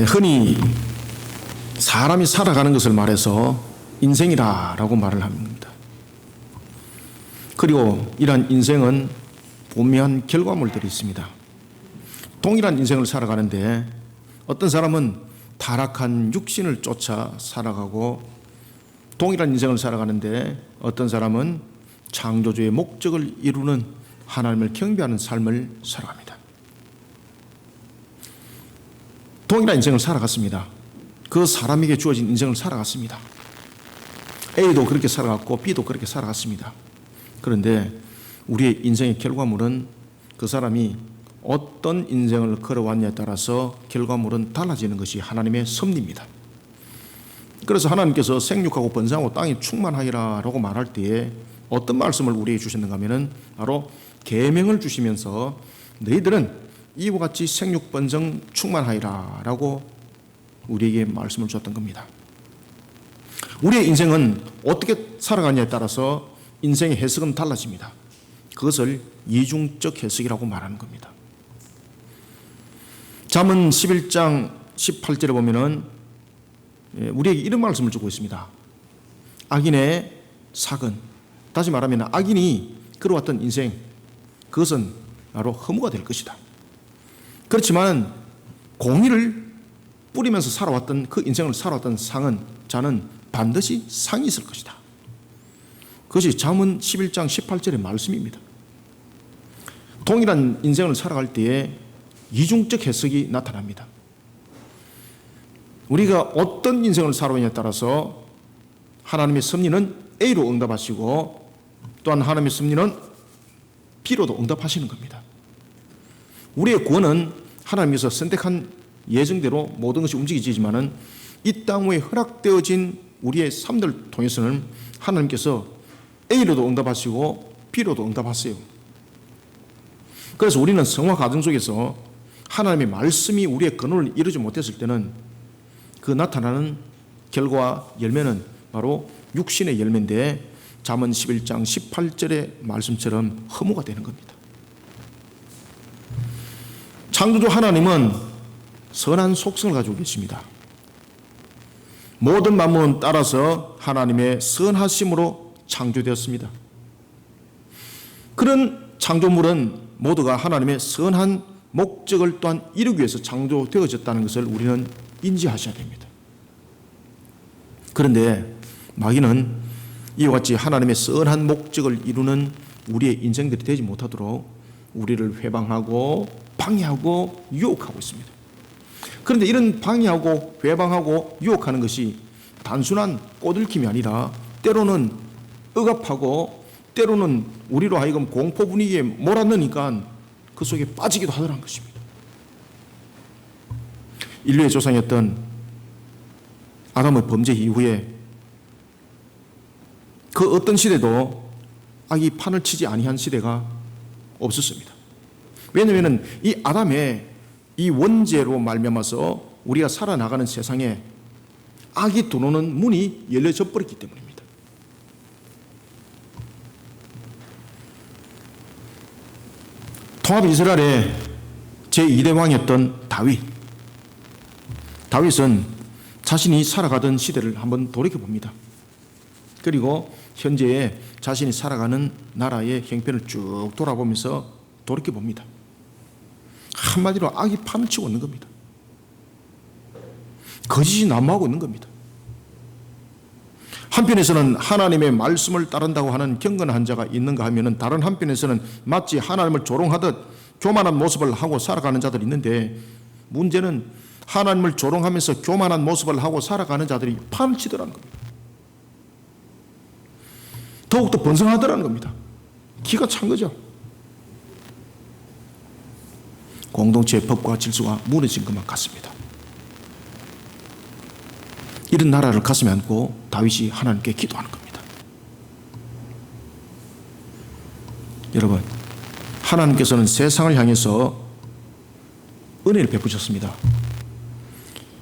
흔히 사람이 살아가는 것을 말해서 인생이라고 말을 합니다. 그리고 이러한 인생은 분명한 결과물들이 있습니다. 동일한 인생을 살아가는데 어떤 사람은 타락한 육신을 쫓아 살아가고, 동일한 인생을 살아가는데 어떤 사람은 창조주의 목적을 이루는 하나님을 경배하는 삶을 살아갑니다. 동일한 인생을 살아갔습니다. 그 사람에게 주어진 인생을 살아갔습니다. A도 그렇게 살아갔고 B도 그렇게 살아갔습니다. 그런데 우리의 인생의 결과물은 그 사람이 어떤 인생을 걸어왔냐에 따라서 결과물은 달라지는 것이 하나님의 섭리입니다. 그래서 하나님께서 생육하고 번성하고 땅이 충만하리라고 말할 때에 어떤 말씀을 우리에게 주셨는가 하면은 바로 계명을 주시면서 너희들은 이와 같이 생육 번성 충만하리라고 우리에게 말씀을 주셨던 겁니다. 우리의 인생은 어떻게 살아가냐에 따라서 인생의 해석은 달라집니다. 그것을 이중적 해석이라고 말하는 겁니다. 잠언 11장 18절에 보면은 우리에게 이런 말씀을 주고 있습니다. 악인의 sak은, 다시 말하면 악인이 걸어왔던 인생, 그것은 바로 허무가 될 것이다. 그렇지만 공의를 뿌리면서 살아왔던 그 인생을 살아왔던 자는 반드시 상이 있을 것이다. 그것이 잠언 11장 18절의 말씀입니다. 동일한 인생을 살아갈 때에 이중적 해석이 나타납니다. 우리가 어떤 인생을 살아오냐에 따라서 하나님의 섭리는 A로 응답하시고, 또한 하나님의 섭리는 B로도 응답하시는 겁니다. 우리의 구원은 하나님께서 선택한 예정대로 모든 것이 움직이지만은 이 땅 위에 허락되어진 우리의 삶들 통해서는 하나님께서 A로도 응답하시고 B로도 응답하세요. 그래서 우리는 성화 과정 속에서 하나님의 말씀이 우리의 근원을 이루지 못했을 때는 그 나타나는 결과와 열매는 바로 육신의 열매인데, 잠언 11장 18절의 말씀처럼 허무가 되는 겁니다. 창조주 하나님은 선한 속성을 가지고 계십니다. 모든 만물은 따라서 하나님의 선하심으로 창조되었습니다. 그런 창조물은 모두가 하나님의 선한 목적을 또한 이루기 위해서 창조되어졌다는 것을 우리는 인지하셔야 됩니다. 그런데 마귀는 이와 같이 하나님의 선한 목적을 이루는 우리의 인생들이 되지 못하도록 우리를 회방하고 방해하고 유혹하고 있습니다. 그런데 이런 방해하고 회방하고 유혹하는 것이 단순한 꼬들킴이 아니라 때로는 억압하고 때로는 우리로 하여금 공포 분위기에 몰아넣으니까 그 속에 빠지기도 하더라는 것입니다. 인류의 조상이었던 아담의 범죄 이후에 그 어떤 시대도 악이 판을 치지 아니한 시대가 없었습니다. 왜냐하면 이 아담의 이 원죄로 말미암아서 우리가 살아나가는 세상에 악이 들어오는 문이 열려져 버렸기 때문입니다. 통합 이스라엘의 제2대 왕이었던 다윗은 자신이 살아가던 시대를 한번 돌이켜 봅니다. 그리고 현재의 자신이 살아가는 나라의 형편을 쭉 돌아보면서 돌이켜 봅니다. 한마디로 악이 판을 치고 있는 겁니다. 거짓이 난무하고 있는 겁니다. 한편에서는 하나님의 말씀을 따른다고 하는 경건한 자가 있는가 하면은, 다른 한편에서는 마치 하나님을 조롱하듯 교만한 모습을 하고 살아가는 자들이 있는데, 문제는 하나님을 조롱하면서 교만한 모습을 하고 살아가는 자들이 판을 치더라는 겁니다. 더욱더 번성하더라는 겁니다. 기가 찬 거죠. 공동체의 법과 질서가 무너진 것만 같습니다. 이런 나라를 가슴에 안고 다윗이 하나님께 기도하는 겁니다. 여러분, 하나님께서는 세상을 향해서 은혜를 베푸셨습니다.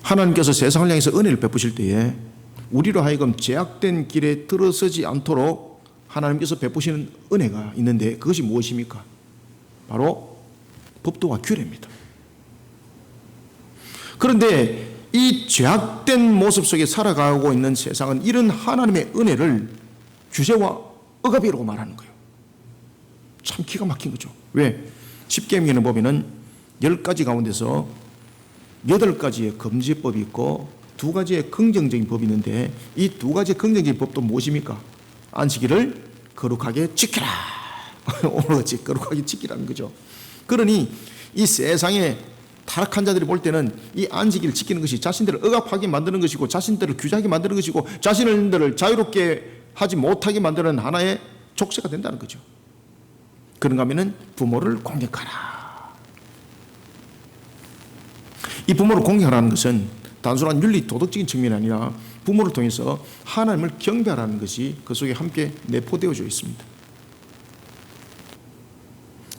하나님께서 세상을 향해서 은혜를 베푸실 때에 우리로 하여금 제약된 길에 들어서지 않도록 하나님께서 베푸시는 은혜가 있는데, 그것이 무엇입니까? 바로 법도와 규례입니다. 그런데 이 죄악된 모습 속에 살아가고 있는 세상은 이런 하나님의 은혜를 규제와 억압이라고 말하는 거예요. 참 기가 막힌 거죠. 왜? 십계명에 보면은 10가지 가운데서 8가지의 금지법이 있고 2가지의 긍정적인 법이 있는데 이 2가지의 긍정적인 법도 무엇입니까? 안식일을 거룩하게 지켜라. 오늘같이 거룩하게 지키라는 거죠. 그러니 이 세상에 타락한 자들이 볼 때는 이 안식일을 지키는 것이 자신들을 억압하게 만드는 것이고 자신들을 규제하게 만드는 것이고 자신들을 자유롭게 하지 못하게 만드는 하나의 족쇄가 된다는 거죠. 그런가 하면은 부모를 공경하라. 이 부모를 공경하라는 것은 단순한 윤리 도덕적인 측면이 아니라 부모를 통해서 하나님을 경배하라는 것이 그 속에 함께 내포되어져 있습니다.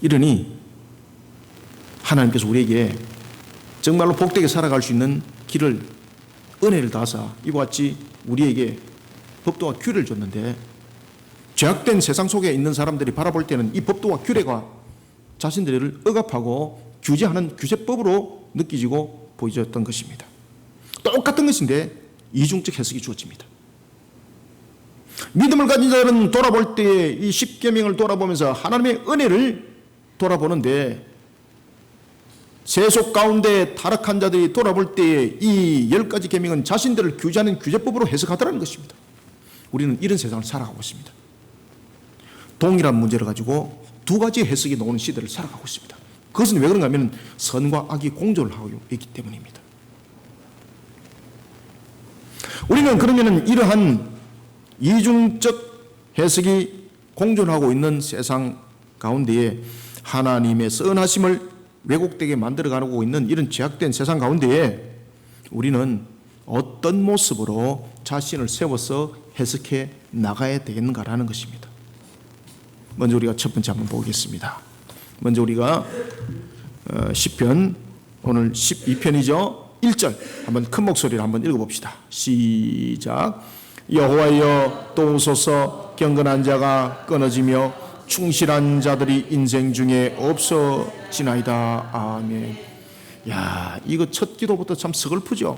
이러니 하나님께서 우리에게 정말로 복되게 살아갈 수 있는 길을 은혜를 다하사 이와 같이 우리에게 법도와 규례를 줬는데 죄악된 세상 속에 있는 사람들이 바라볼 때는 이 법도와 규례가 자신들을 억압하고 규제하는 규제법으로 느껴지고 보여졌던 것입니다. 똑같은 것인데 이중적 해석이 주어집니다. 믿음을 가진 자들은 돌아볼 때에 이 십계명을 돌아보면서 하나님의 은혜를 돌아보는데 세속 가운데 타락한 자들이 돌아볼 때에 이 10가지 계명은 자신들을 규제하는 규제법으로 해석하더라는 것입니다. 우리는 이런 세상을 살아가고 있습니다. 동일한 문제를 가지고 2가지의 해석이 나오는 시대를 살아가고 있습니다. 그것은 왜 그런가 하면 선과 악이 공존을 하고 있기 때문입니다. 우리는 그러면 이러한 이중적 해석이 공존하고 있는 세상 가운데에 하나님의 선하심을 왜곡되게 만들어가고 있는 이런 죄악된 세상 가운데에 우리는 어떤 모습으로 자신을 세워서 해석해 나가야 되겠는가라는 것입니다. 먼저 우리가 첫 번째 한번 보겠습니다. 먼저 우리가 시편 오늘 12편이죠. 1절 한번 큰 목소리로 한번 읽어봅시다. 시작. 여호와여 도우소서. 경건한 자가 끊어지며 충실한 자들이 인생 중에 없어지나이다. 아멘. 야, 이거 첫 기도부터 참 서글프죠.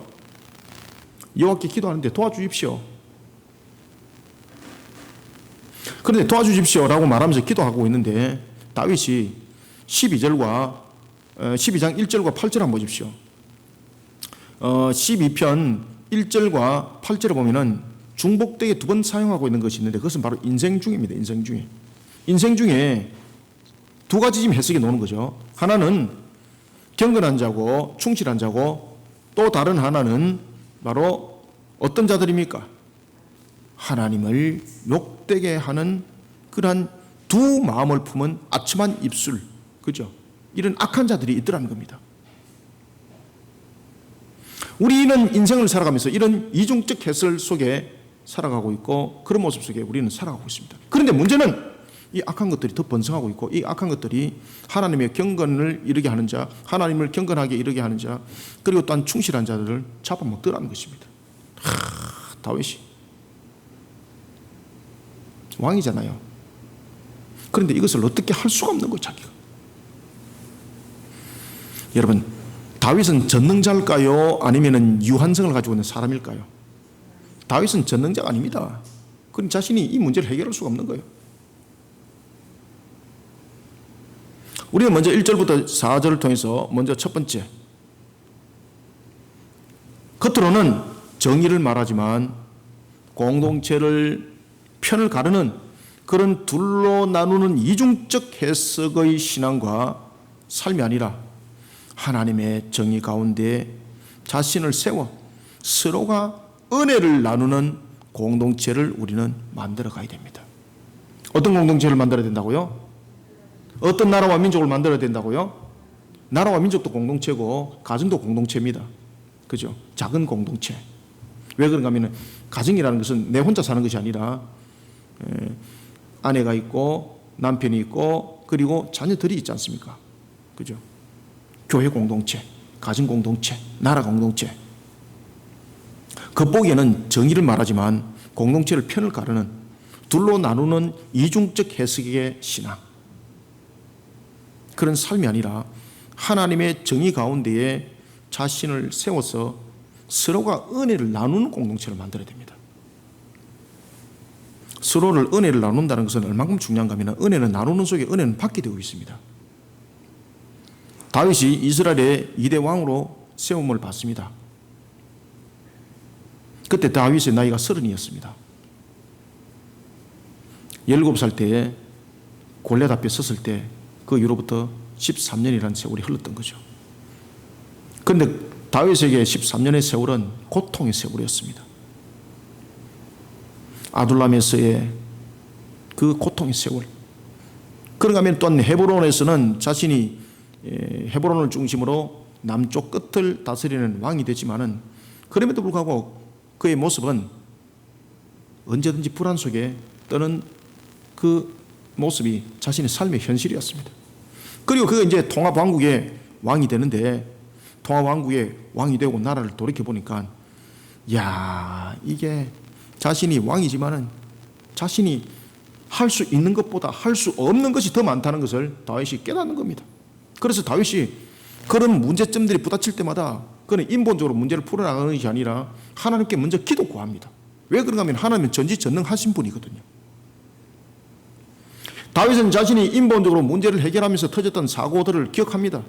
여호와께 기도하는데 도와주십시오. 그런데 도와주십시오라고 말하면서 기도하고 있는데 다윗이 12장 1절과 8절 한번 보십시오. 12편 1절과 8절을 보면은 중복되게 2번 사용하고 있는 것이 있는데 그것은 바로 인생 중입니다. 인생 중에. 인생 중에 2가지 지금 해석이 나오는 거죠. 하나는 경건한 자고 충실한 자고 또 다른 하나는 바로 어떤 자들입니까? 하나님을 욕되게 하는 그러한 두 마음을 품은 아첨한 입술, 그죠? 이런 악한 자들이 있더라는 겁니다. 우리는 인생을 살아가면서 이런 이중적 해설 속에 살아가고 있고 그런 모습 속에 우리는 살아가고 있습니다. 그런데 문제는 이 악한 것들이 더 번성하고 있고 이 악한 것들이 하나님의 경건을 이루게 하는 자, 하나님을 경건하게 이루게 하는 자, 그리고 또한 충실한 자들을 잡아먹더라는 것입니다. 다윗이 왕이잖아요. 그런데 이것을 어떻게 할 수가 없는 거죠, 자기가. 여러분, 다윗은 전능자일까요? 아니면 유한성을 가지고 있는 사람일까요? 다윗은 전능자가 아닙니다. 그럼 자신이 이 문제를 해결할 수가 없는 거예요. 우리는 먼저 1절부터 4절을 통해서 먼저 첫 번째, 겉으로는 정의를 말하지만 공동체를 편을 가르는 그런 둘로 나누는 이중적 해석의 신앙과 삶이 아니라 하나님의 정의 가운데 자신을 세워 서로가 은혜를 나누는 공동체를 우리는 만들어 가야 됩니다. 어떤 공동체를 만들어야 된다고요? 어떤 나라와 민족을 만들어야 된다고요? 나라와 민족도 공동체고 가정도 공동체입니다. 그죠? 작은 공동체. 왜 그런가 하면 가정이라는 것은 내 혼자 사는 것이 아니라 아내가 있고 남편이 있고 그리고 자녀들이 있지 않습니까? 그죠? 교회 공동체, 가정 공동체, 나라 공동체. 겉보기에는 정의를 말하지만 공동체를 편을 가르는 둘로 나누는 이중적 해석의 신앙. 그런 삶이 아니라 하나님의 정의 가운데에 자신을 세워서 서로가 은혜를 나누는 공동체를 만들어야 됩니다. 서로를 은혜를 나눈다는 것은 얼마큼 중요한가 하면 은혜는 나누는 속에 은혜는 받게 되고 있습니다. 다윗이 이스라엘의 2대 왕으로 세움을 받습니다. 그때 다윗의 나이가 30이었습니다. 17살 때에 골리앗 앞에 섰을 때 그 이후로부터 13년이라는 세월이 흘렀던 거죠. 그런데 다윗에게 13년의 세월은 고통의 세월이었습니다. 아둘람에서의 그 고통의 세월. 그런가 하면 또한 헤브론에서는 자신이 헤브론을 중심으로 남쪽 끝을 다스리는 왕이 되지만은 그럼에도 불구하고 그의 모습은 언제든지 불안 속에 떠는 그 모습이 자신의 삶의 현실이었습니다. 그리고 그가 이제 통합왕국의 왕이 되는데 통합왕국의 왕이 되고 나라를 돌이켜보니까 이게 자신이 왕이지만은 자신이 할 수 있는 것보다 할 수 없는 것이 더 많다는 것을 다윗이 깨닫는 겁니다. 그래서 다윗이 그런 문제점들이 부딪힐 때마다 그는 인본적으로 문제를 풀어나가는 것이 아니라 하나님께 먼저 기도 구합니다. 왜 그런가 하면 하나님은 전지전능하신 분이거든요. 다윗은 자신이 인본적으로 문제를 해결하면서 터졌던 사고들을 기억합니다.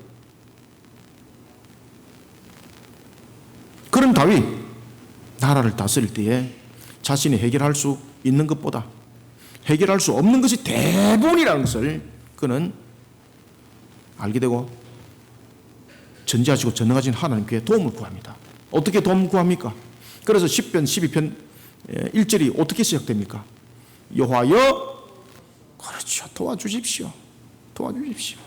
그런 다윗, 나라를 다스릴 때에 자신이 해결할 수 있는 것보다 해결할 수 없는 것이 대부분이라는 것을 그는 알게 되고 전지하시고 전능하신 하나님께 도움을 구합니다. 어떻게 도움을 구합니까? 그래서 10편 12편 1절이 어떻게 시작됩니까? 여호와여, 그렇죠, 도와주십시오. 도와주십시오.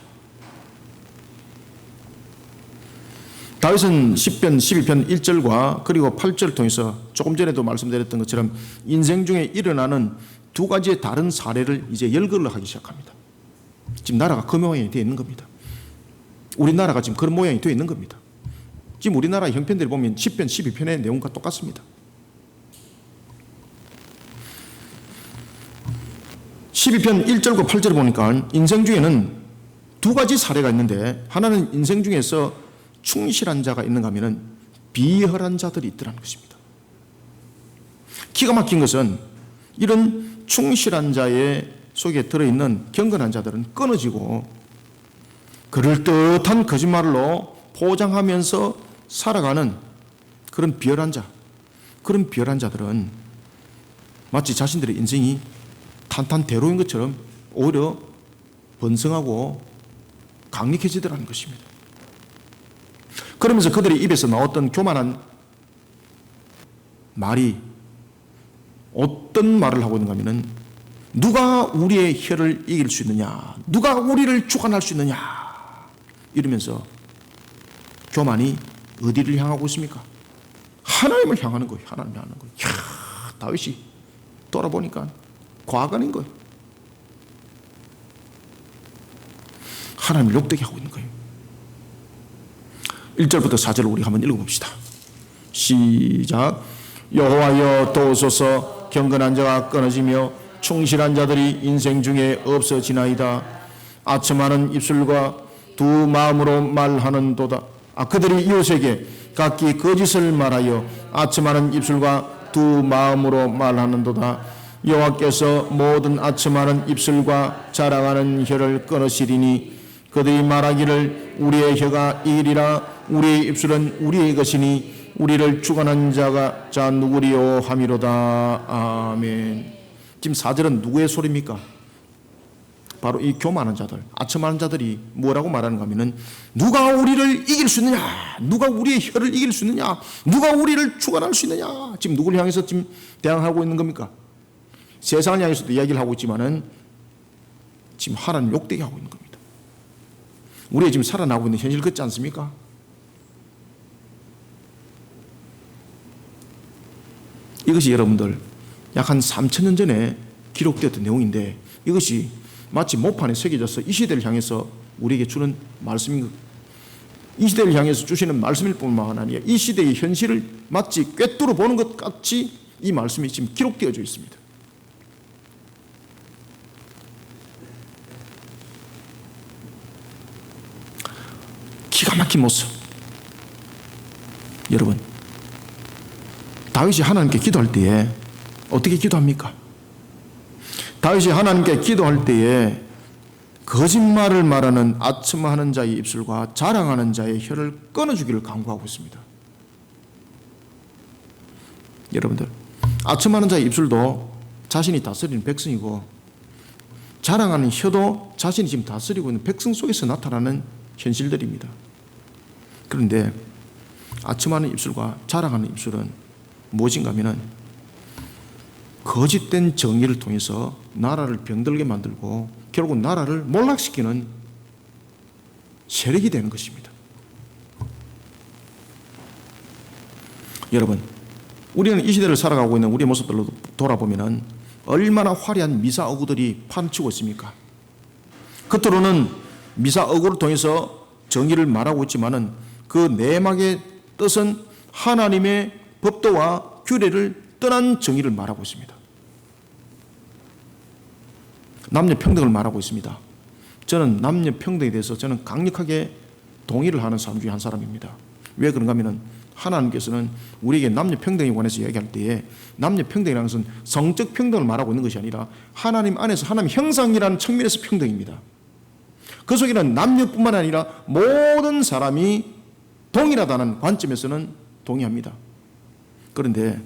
다윗은 10편 12편 1절과 그리고 8절을 통해서 조금 전에도 말씀드렸던 것처럼 인생 중에 일어나는 두 가지의 다른 사례를 이제 열거를 하기 시작합니다. 지금 나라가 그 모양이 되어 있는 겁니다. 우리나라가 지금 그런 모양이 되어 있는 겁니다. 지금 우리나라 형편들을 보면 10편 12편의 내용과 똑같습니다. 12편 1절과 8절을 보니까 인생 중에는 두 가지 사례가 있는데 하나는 인생 중에서 충실한 자가 있는가 하면 비열한 자들이 있더라는 것입니다. 기가 막힌 것은 이런 충실한 자의 속에 들어있는 경건한 자들은 끊어지고 그럴듯한 거짓말로 포장하면서 살아가는 그런 비열한 자, 그런 비열한 자들은 마치 자신들의 인생이 탄탄대로인 것처럼 오히려 번성하고 강력해지더라는 것입니다. 그러면서 그들의 입에서 나왔던 교만한 말이 어떤 말을 하고 있는가 하면 누가 우리의 혀를 이길 수 있느냐, 누가 우리를 주관할 수 있느냐 이러면서 교만이 어디를 향하고 있습니까? 하나님을 향하는 거예요. 하나님을 향하는 거예요. 다윗이 돌아보니까 과간인 거예요. 하나님을 욕되게 하고 있는 거예요. 1절부터 4절을 우리 한번 읽어봅시다. 시작. 여호와여 도우소서, 경건한 자가 끊어지며 충실한 자들이 인생 중에 없어지나이다. 아첨하는 입술과 두 마음으로 말하는도다. 그들이 이웃에게 각기 거짓을 말하여 아첨하는 입술과 두 마음으로 말하는도다. 여호와께서 모든 아첨하는 입술과 자랑하는 혀를 끊으시리니 그들이 말하기를 우리의 혀가 이리라, 우리의 입술은 우리의 것이니 우리를 주관한 자가 자 누구리요 하미로다. 아멘. 지금 4절은 누구의 소리입니까? 바로 이 교만한 자들, 아첨하는 자들이 뭐라고 말하는가 하면은 누가 우리를 이길 수 있느냐, 누가 우리의 혀를 이길 수 있느냐, 누가 우리를 주관할 수 있느냐. 지금 누구를 향해서 지금 대항하고 있는 겁니까? 세상을 향해서도 이야기를 하고 있지만은 지금 하나님 욕되게 하고 있는 겁니다. 우리가 지금 살아나고 있는 현실 같지 않습니까? 이것이 여러분들 약 한 3,000년 전에 기록되었던 내용인데 이것이 마치 목판에 새겨져서 이 시대를 향해서 우리에게 주는 말씀인 것, 이 시대를 향해서 주시는 말씀일 뿐만 아니라 이 시대의 현실을 마치 꿰뚫어 보는 것 같이 이 말씀이 지금 기록되어져 있습니다. 기가 막힌 모습. 여러분, 다윗이 하나님께 기도할 때에 어떻게 기도합니까? 다윗이 하나님께 기도할 때에 거짓말을 말하는 아첨하는 자의 입술과 자랑하는 자의 혀를 끊어주기를 간구하고 있습니다. 여러분들, 아첨하는 자의 입술도 자신이 다스리는 백성이고, 자랑하는 혀도 자신이 지금 다스리고 있는 백성 속에서 나타나는 현실들입니다. 그런데 아첨하는 입술과 자랑하는 입술은 무엇인가 하면은 거짓된 정의를 통해서 나라를 병들게 만들고 결국 나라를 몰락시키는 세력이 되는 것입니다. 여러분, 우리는 이 시대를 살아가고 있는 우리의 모습들로 돌아보면 얼마나 화려한 미사어구들이 판치고 있습니까? 겉으로는 미사어구를 통해서 정의를 말하고 있지만은 그 내막의 뜻은 하나님의 법도와 규례를 떠난 정의를 말하고 있습니다. 남녀 평등을 말하고 있습니다. 저는 남녀 평등에 대해서 저는 강력하게 동의를 하는 사람 중에 한 사람입니다. 왜 그런가 하면 하나님께서는 우리에게 남녀 평등에 관해서 얘기할 때에 남녀 평등이라는 것은 성적 평등을 말하고 있는 것이 아니라 하나님 안에서 하나님 형상이라는 측면에서 평등입니다. 그 속에는 남녀뿐만 아니라 모든 사람이 동일하다는 관점에서는 동의합니다. 그런데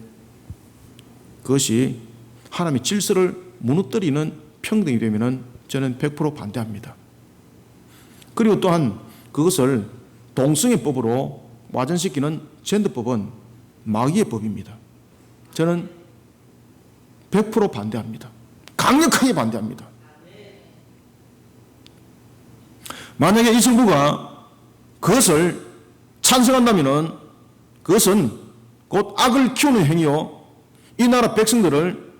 그것이 하나님의 질서를 무너뜨리는 평등이 되면 저는 100% 반대합니다. 그리고 또한 그것을 동성애법으로 와전시키는 젠더법은 마귀의 법입니다. 저는 100% 반대합니다. 강력하게 반대합니다. 만약에 이 정부가 그것을 찬성한다면 그것은 곧 악을 키우는 행위요, 이 나라 백성들을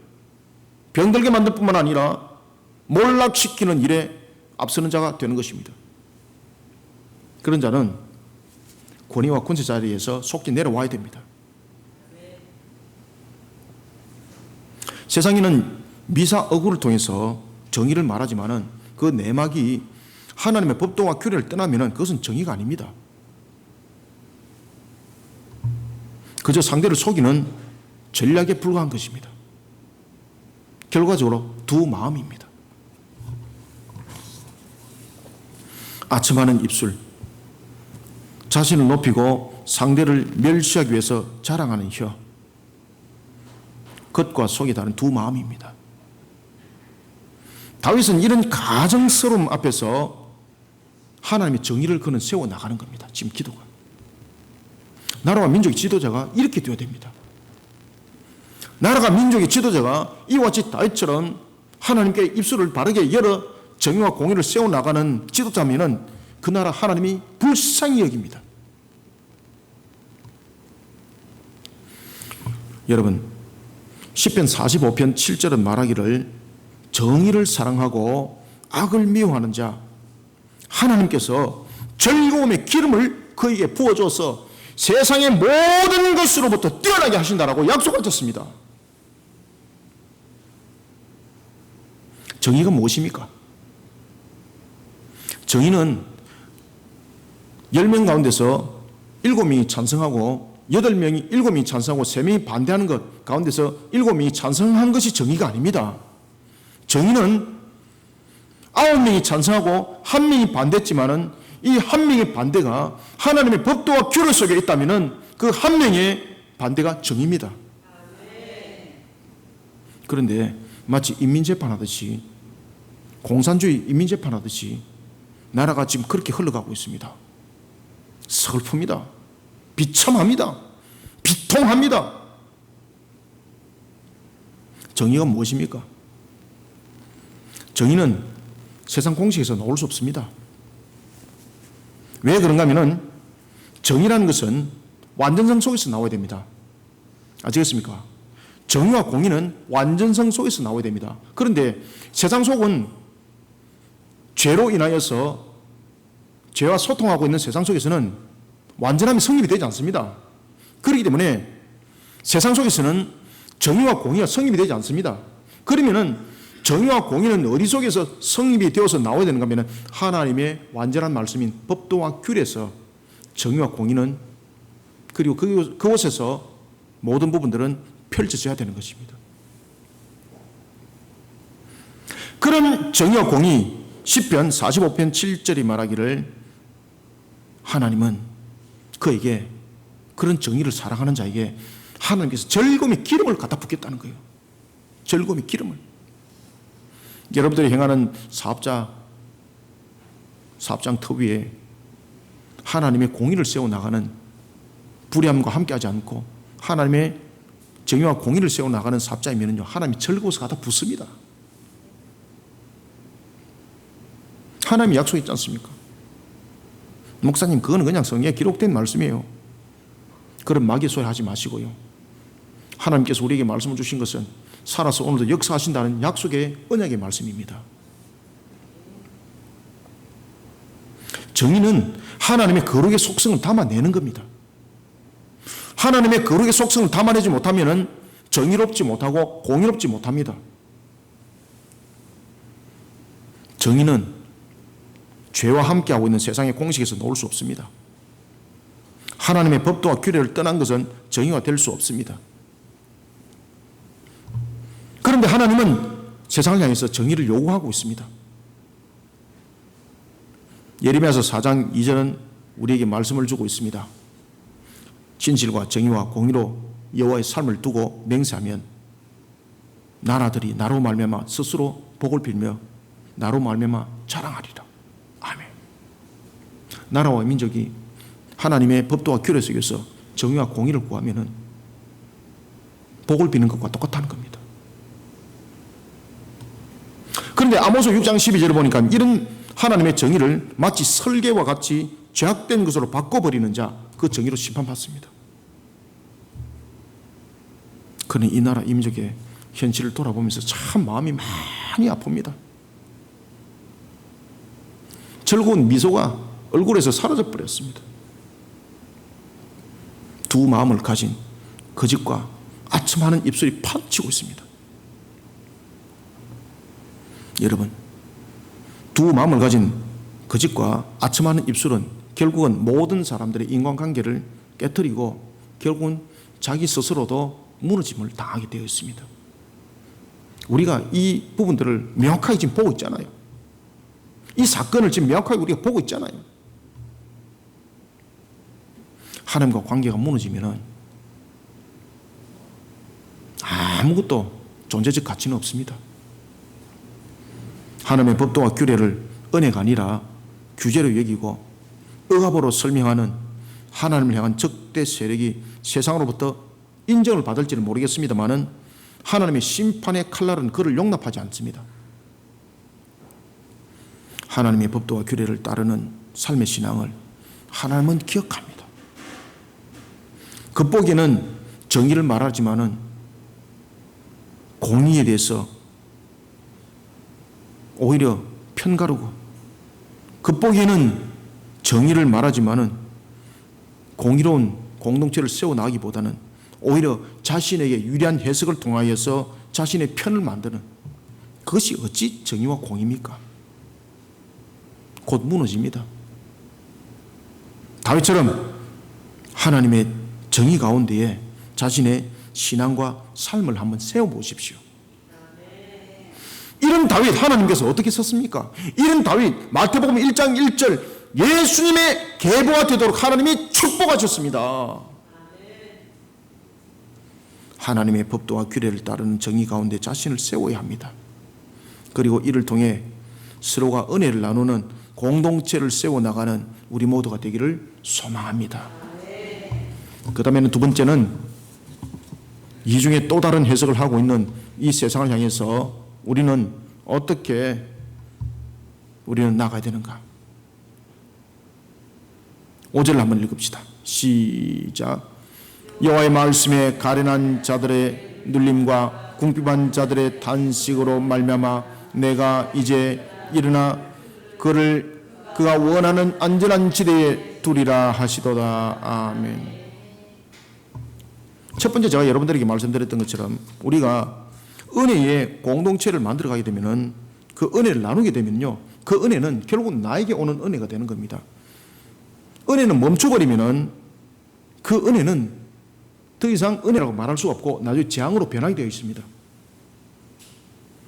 병들게 만들 뿐만 아니라 몰락시키는 일에 앞서는 자가 되는 것입니다. 그런 자는 권위와 권세 자리에서 속히 내려와야 됩니다. 세상에는 미사어구를 통해서 정의를 말하지만은 그 내막이 하나님의 법도와 규례를 떠나면은 그것은 정의가 아닙니다. 그저 상대를 속이는 전략에 불과한 것입니다. 결과적으로 두 마음입니다. 아첨하는 입술, 자신을 높이고 상대를 멸시하기 위해서 자랑하는 혀, 겉과 속이 다른 두 마음입니다. 다윗은 이런 가정스러움 앞에서 하나님의 정의를 그는 세워나가는 겁니다. 지금 기도가. 나라와 민족의 지도자가 이렇게 되어야 됩니다. 나라가 민족의 지도자가 이와 같이 다윗처럼 하나님께 입술을 바르게 열어 정의와 공의를 세워나가는 지도자면은 그 나라 하나님이 불쌍히 여깁니다. 여러분, 시편 45편 7절은 말하기를 정의를 사랑하고 악을 미워하는 자 하나님께서 즐거움의 기름을 그에게 부어줘서 세상의 모든 것으로부터 뛰어나게 하신다라고 약속하셨습니다. 정의가 무엇입니까? 정의는 10명 가운데서 7명이 찬성하고 7명이 찬성하고 3명이 반대하는 것 가운데서 7명이 찬성한 것이 정의가 아닙니다. 정의는 9명이 찬성하고 1명이 반대했지만은 이 1명의 반대가 하나님의 법도와 규례 속에 있다면은 그 1명의 반대가 정의입니다. 그런데 마치 인민재판하듯이, 공산주의 인민재판하듯이 나라가 지금 그렇게 흘러가고 있습니다. 슬픕니다. 비참합니다. 비통합니다. 정의가 무엇입니까? 정의는 세상 공식에서 나올 수 없습니다. 왜 그런가 하면은 정의라는 것은 완전성 속에서 나와야 됩니다. 아시겠습니까? 정의와 공의는 완전성 속에서 나와야 됩니다. 그런데 세상 속은 죄로 인하여서 죄와 소통하고 있는 세상 속에서는 완전함이 성립이 되지 않습니다. 그렇기 때문에 세상 속에서는 정의와 공의가 성립이 되지 않습니다. 그러면은 정의와 공의는 어디 속에서 성립이 되어서 나와야 되는가 하면 하나님의 완전한 말씀인 법도와 규례에서 정의와 공의는 그리고 그곳에서 모든 부분들은 펼쳐져야 되는 것입니다. 그런 정의와 공의, 시편 45편 7절이 말하기를 하나님은 그에게, 그런 정의를 사랑하는 자에게 하나님께서 즐거움의 기름을 갖다 붓겠다는 거예요. 즐거움의 기름을. 여러분들이 행하는 사업장 터 위에 하나님의 공의를 세워나가는, 불의함과 함께하지 않고 하나님의 정의와 공의를 세워나가는 사업장이면요, 하나님이 즐거워서 갖다 붓습니다. 하나님이 약속했지 않습니까? 목사님, 그거는 그냥 성경에 기록된 말씀이에요. 그런 마귀의 소리 하지 마시고요. 하나님께서 우리에게 말씀을 주신 것은 살아서 오늘도 역사하신다는 약속의 언약의 말씀입니다. 정의는 하나님의 거룩의 속성을 담아내는 겁니다. 하나님의 거룩의 속성을 담아내지 못하면 정의롭지 못하고 공의롭지 못합니다. 정의는 죄와 함께하고 있는 세상의 공식에서 놓을 수 없습니다. 하나님의 법도와 규례를 떠난 것은 정의가 될 수 없습니다. 그런데 하나님은 세상을 향해서 정의를 요구하고 있습니다. 예레미야서 4장 2절은 우리에게 말씀을 주고 있습니다. 진실과 정의와 공의로 여호와의 삶을 두고 맹세하면 나라들이 나로 말미암아 스스로 복을 빌며 나로 말미암아 자랑하리라. 아멘. 나라와 민족이 하나님의 법도와 규례 속에서 정의와 공의를 구하면 복을 비는 것과 똑같다는 겁니다. 그런데 아모스 6장 12절을 보니까 이런 하나님의 정의를 마치 설계와 같이 죄악된 것으로 바꿔버리는 자, 그 정의로 심판받습니다. 그는 이 나라 민족의 현실을 돌아보면서 참 마음이 많이 아픕니다. 즐거운 미소가 얼굴에서 사라져 버렸습니다. 두 마음을 가진 거짓과 아첨하는 입술이 파치고 있습니다. 여러분, 두 마음을 가진 거짓과 아첨하는 입술은 결국은 모든 사람들의 인간관계를 깨뜨리고 결국은 자기 스스로도 무너짐을 당하게 되어 있습니다. 우리가 이 부분들을 명확하게 지금 보고 있잖아요. 이 사건을 지금 명확하게 우리가 보고 있잖아요. 하나님과 관계가 무너지면 아무것도 존재적 가치는 없습니다. 하나님의 법도와 규례를 은혜가 아니라 규제로 여기고 억압으로 설명하는 하나님을 향한 적대 세력이 세상으로부터 인정을 받을지는 모르겠습니다만은 하나님의 심판의 칼날은 그를 용납하지 않습니다. 하나님의 법도와 규례를 따르는 삶의 신앙을 하나님은 기억합니다. 겉보기에는 정의를 말하지만은 공의에 대해서 오히려 편가르고, 겉보기에는 정의를 말하지만은 공의로운 공동체를 세워나가기보다는 오히려 자신에게 유리한 해석을 통하여서 자신의 편을 만드는, 그것이 어찌 정의와 공의입니까? 곧 무너집니다. 다윗처럼 하나님의 정의 가운데에 자신의 신앙과 삶을 한번 세워보십시오. 이런 다윗 하나님께서 어떻게 썼습니까? 이런 다윗 마태복음 1장 1절 예수님의 계보가 되도록 하나님이 축복하셨습니다. 하나님의 법도와 규례를 따르는 정의 가운데 자신을 세워야 합니다. 그리고 이를 통해 서로가 은혜를 나누는 공동체를 세워나가는 우리 모두가 되기를 소망합니다. 그 다음에는 두 번째는 이 중에 또 다른 해석을 하고 있는 이 세상을 향해서 우리는 어떻게 나가야 되는가? 5절을 한번 읽읍시다. 시작. 여호와의 말씀에 가련한 자들의 눌림과 궁핍한 자들의 단식으로 말미암아 내가 이제 일어나 그가 원하는 안전한 지대에 두리라 하시도다. 아멘. 첫 번째, 제가 여러분들에게 말씀드렸던 것처럼 우리가 은혜의 공동체를 만들어가게 되면은, 그 은혜를 나누게 되면요, 그 은혜는 결국 나에게 오는 은혜가 되는 겁니다. 은혜는 멈춰버리면은 그 은혜는 더 이상 은혜라고 말할 수 없고 나중에 재앙으로 변하게 되어 있습니다.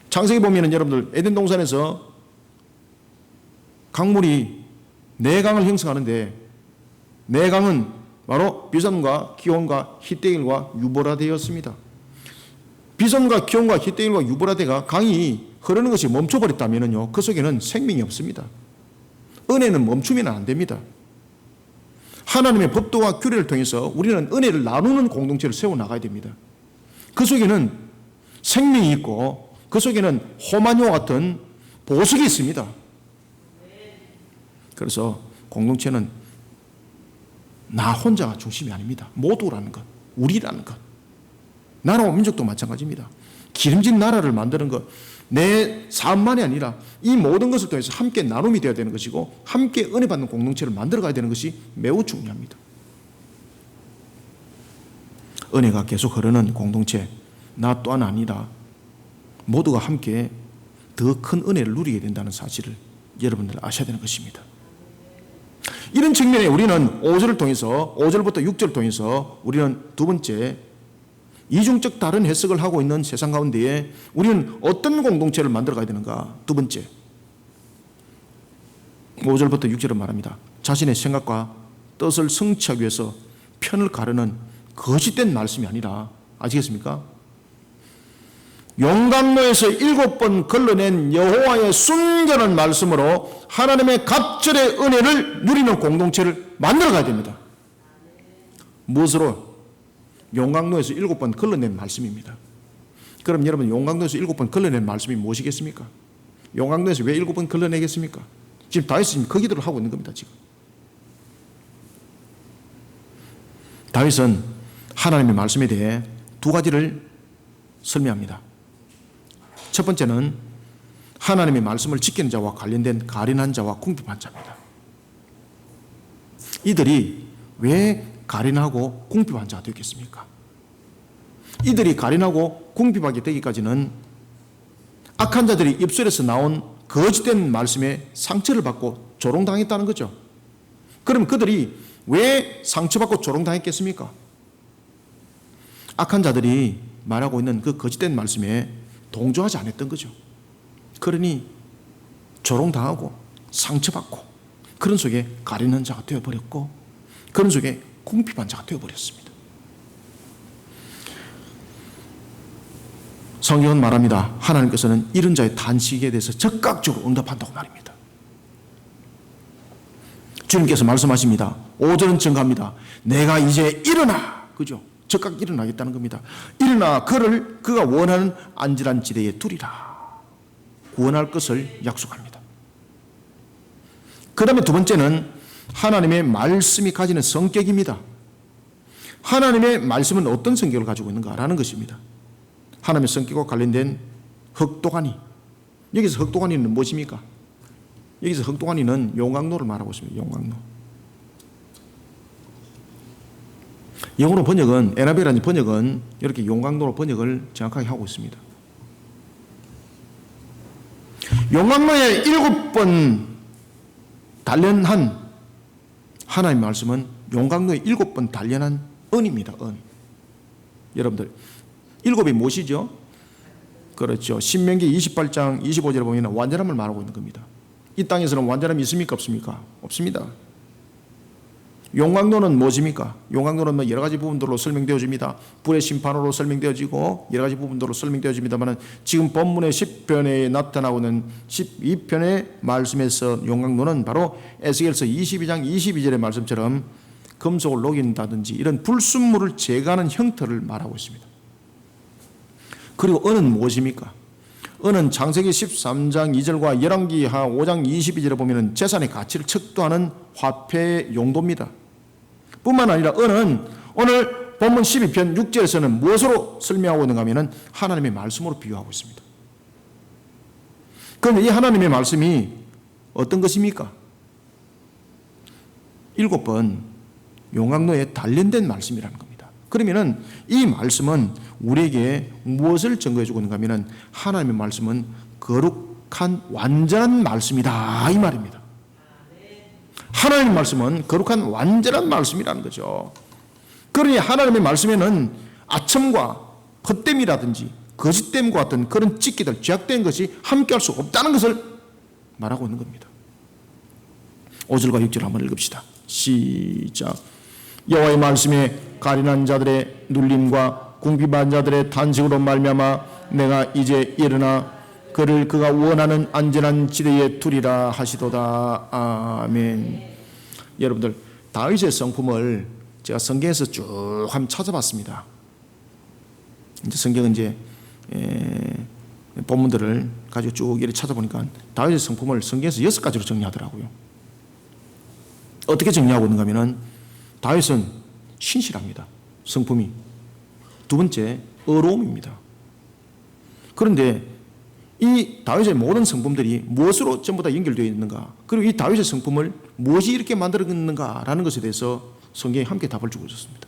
창세기 보면은 여러분들 에덴 동산에서 강물이 네 강을 형성하는데 네 강은 바로 비손과 기온과 히데길과 유보라데였습니다. 비손과 기온과 히데길과 유보라데가 강이 흐르는 것이 멈춰버렸다면요, 그 속에는 생명이 없습니다. 은혜는 멈추면 안 됩니다. 하나님의 법도와 규례를 통해서 우리는 은혜를 나누는 공동체를 세워나가야 됩니다. 그 속에는 생명이 있고 그 속에는 호마뇨 같은 보석이 있습니다. 그래서 공동체는 나 혼자가 중심이 아닙니다. 모두라는 것, 우리라는 것. 나라와 민족도 마찬가지입니다. 기름진 나라를 만드는 것, 내 삶만이 아니라 이 모든 것을 통해서 함께 나눔이 되어야 되는 것이고 함께 은혜 받는 공동체를 만들어가야 되는 것이 매우 중요합니다. 은혜가 계속 흐르는 공동체, 나 또한 아니다. 모두가 함께 더 큰 은혜를 누리게 된다는 사실을 여러분들 아셔야 되는 것입니다. 이런 측면에 우리는 5절을 통해서 5절부터 6절을 통해서 우리는 두 번째 이중적 다른 해석을 하고 있는 세상 가운데에 우리는 어떤 공동체를 만들어 가야 되는가? 두 번째 5절부터 6절은 말합니다. 자신의 생각과 뜻을 성취하기 위해서 편을 가르는 거짓된 말씀이 아니라, 아시겠습니까? 용광로에서 7번 걸러낸 여호와의 순결한 말씀으로 하나님의 갑절의 은혜를 누리는 공동체를 만들어 가야 됩니다. 무엇으로? 용광로에서 7번 걸러낸 말씀입니다. 그럼 여러분, 용광로에서 7번 걸러낸 말씀이 무엇이겠습니까? 용광로에서 왜 7번 걸러내겠습니까? 지금 다윗은 그 기도를 하고 있는 겁니다. 지금 다윗은 하나님의 말씀에 대해 두 가지를 설명합니다. 첫 번째는 하나님의 말씀을 지키는 자와 관련된 가련한 자와 궁핍한 자입니다. 이들이 왜 가련하고 궁핍한 자가 되겠습니까? 이들이 가련하고 궁핍하게 되기까지는 악한 자들이 입술에서 나온 거짓된 말씀에 상처를 받고 조롱당했다는 거죠. 그럼 그들이 왜 상처받고 조롱당했겠습니까? 악한 자들이 말하고 있는 그 거짓된 말씀에 동조하지 않았던 거죠. 그러니 조롱당하고 상처받고 그런 속에 가련한 자가 되어버렸고 그런 속에 궁핍한 자가 되어버렸습니다. 성경은 말합니다. 하나님께서는 이런 자의 단식에 대해서 적극적으로 응답한다고 말입니다. 주님께서 말씀하십니다. 5절은 증가합니다. 내가 이제 일어나, 그죠? 즉각 일어나겠다는 겁니다. 일어나 그가 원하는 안전한 지대에 두리라. 구원할 것을 약속합니다. 그 다음에 두 번째는 하나님의 말씀이 가지는 성격입니다. 하나님의 말씀은 어떤 성격을 가지고 있는가라는 것입니다. 하나님의 성격과 관련된 흑도가니. 여기서 흑도가니는 무엇입니까? 여기서 흑도가니는 용광로를 말하고 있습니다. 용광로. 영어로 번역은, NIV라는 번역은 이렇게 용광로로 번역을 정확하게 하고 있습니다. 용광로에 7번 단련한 하나님의 말씀은 용광로에 7번 단련한 은입니다. 은. 여러분들, 7이 무엇이죠? 그렇죠. 신명기 28장 25절에 보면 완전함을 말하고 있는 겁니다. 이 땅에서는 완전함이 있습니까? 없습니까? 없습니다. 용광로는 무엇입니까? 용광로는 여러 가지 부분들로 설명되어집니다. 불의 심판으로 설명되어지고 여러 가지 부분들로 설명되어집니다만 지금 본문의 10편에 나타나고 있는 12편의 말씀에서 용광로는 바로 에스겔서 22장 22절의 말씀처럼 금속을 녹인다든지 이런 불순물을 제거하는 형태를 말하고 있습니다. 그리고 은은 무엇입니까? 은은 창세기 13장 2절과 열왕기하 5장 22절에 보면 재산의 가치를 척도하는 화폐의 용도입니다. 뿐만 아니라 은은 오늘 본문 12편 6절에서는 무엇으로 설명하고 있는가 하면 하나님의 말씀으로 비유하고 있습니다. 그런데 이 하나님의 말씀이 어떤 것입니까? 7번 용광로에 단련된 말씀이라는 겁니다. 그러면 이 말씀은 우리에게 무엇을 증거해 주고 있는가 하면 하나님의 말씀은 거룩한 완전한 말씀이다 이 말입니다. 하나님의 말씀은 거룩한 완전한 말씀이라는 거죠. 그러니 하나님의 말씀에는 아첨과 헛됨이라든지 거짓됨과 같은 그런 찢기들, 죄악된 것이 함께할 수 없다는 것을 말하고 있는 겁니다. 5절과 6절 한번 읽읍시다. 시작. 여호와의 말씀에 가련한 자들의 눌림과 궁핍한 자들의 탄식으로 말미암아 내가 이제 일어나 그를 그가 원하는 안전한 지대에 두리라 하시도다. 아멘. 여러분들, 다윗의 성품을 제가 성경에서 쭉 한번 찾아봤습니다. 이제 성경은 이제 본문들을 가지고 쭉 이렇게 찾아보니까 다윗의 성품을 성경에서 6가지로 정리하더라고요. 어떻게 정리하고 있는가 하면은 다윗은 신실합니다. 성품이. 두 번째, 의로움입니다. 그런데 이 다윗의 모든 성품들이 무엇으로 전부 다 연결되어 있는가, 그리고 이 다윗의 성품을 무엇이 이렇게 만들었는가라는 것에 대해서 성경이 함께 답을 주고 있었습니다.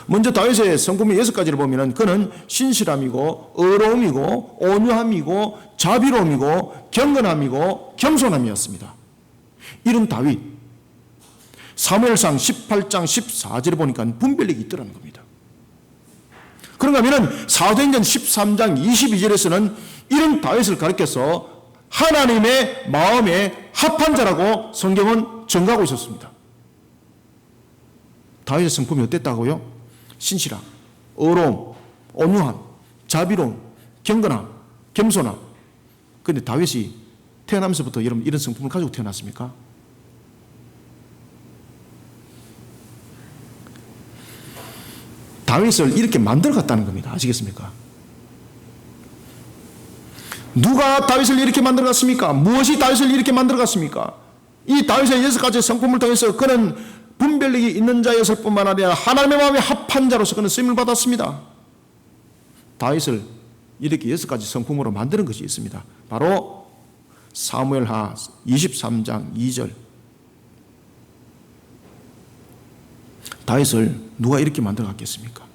먼저 다윗의 성품의 6가지를 보면 그는 신실함이고 의로움이고 온유함이고 자비로움이고 경건함이고 겸손함이었습니다. 이런 다윗, 사무엘상 18장 14절에 보니까 분별력이 있더라는 겁니다. 그런가 하면 사도행전 13장 22절에서는 이런 다윗을 가리켜서 하나님의 마음에 합한 자라고 성경은 정하고 있었습니다. 다윗의 성품이 어땠다고요? 신실함, 의로움, 온유함, 자비로움, 경건함, 겸손함. 그런데 다윗이 태어나면서부터 여러분 이런 성품을 가지고 태어났습니까? 다윗을 이렇게 만들어갔다는 겁니다. 아시겠습니까? 누가 다윗을 이렇게 만들어갔습니까? 무엇이 다윗을 이렇게 만들어갔습니까? 이 다윗의 6가지 성품을 통해서 그는 분별력이 있는 자였을 뿐만 아니라 하나님의 마음에 합한 자로서 그는 쓰임을 받았습니다. 다윗을 이렇게 6가지 성품으로 만드는 것이 있습니다. 바로 사무엘하 23장 2절. 다윗을 누가 이렇게 만들어갔겠습니까?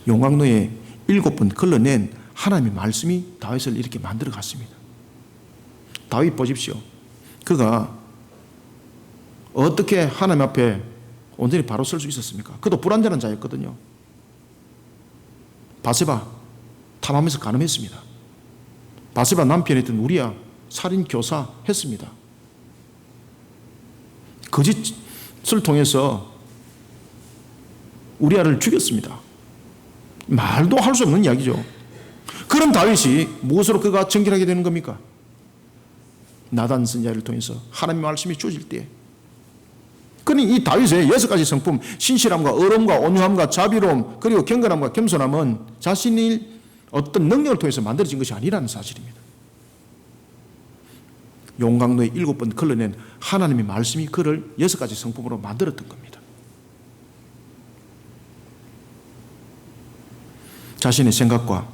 용광로에 7번 걸러낸 하나님의 말씀이 다윗을 이렇게 만들어갔습니다. 다윗 보십시오. 그가 어떻게 하나님 앞에 온전히 바로 설 수 있었습니까? 그도 불완전한 자였거든요. 바세바 탐하면서 간음했습니다. 바세바 남편이었던 우리야 살인 교사 했습니다. 거짓을 통해서 우리아를 죽였습니다. 말도 할 수 없는 이야기죠. 그런 다윗이 무엇으로 그가 정결하게 되는 겁니까? 나단 선지자를 통해서 하나님의 말씀이 주어질 때. 그러니 이 다윗의 6가지 성품, 신실함과 의로움과 온유함과 자비로움 그리고 경건함과 겸손함은 자신이 어떤 능력을 통해서 만들어진 것이 아니라는 사실입니다. 용광로에 7번 걸러낸 하나님의 말씀이 그를 6가지 성품으로 만들었던 겁니다. 자신의 생각과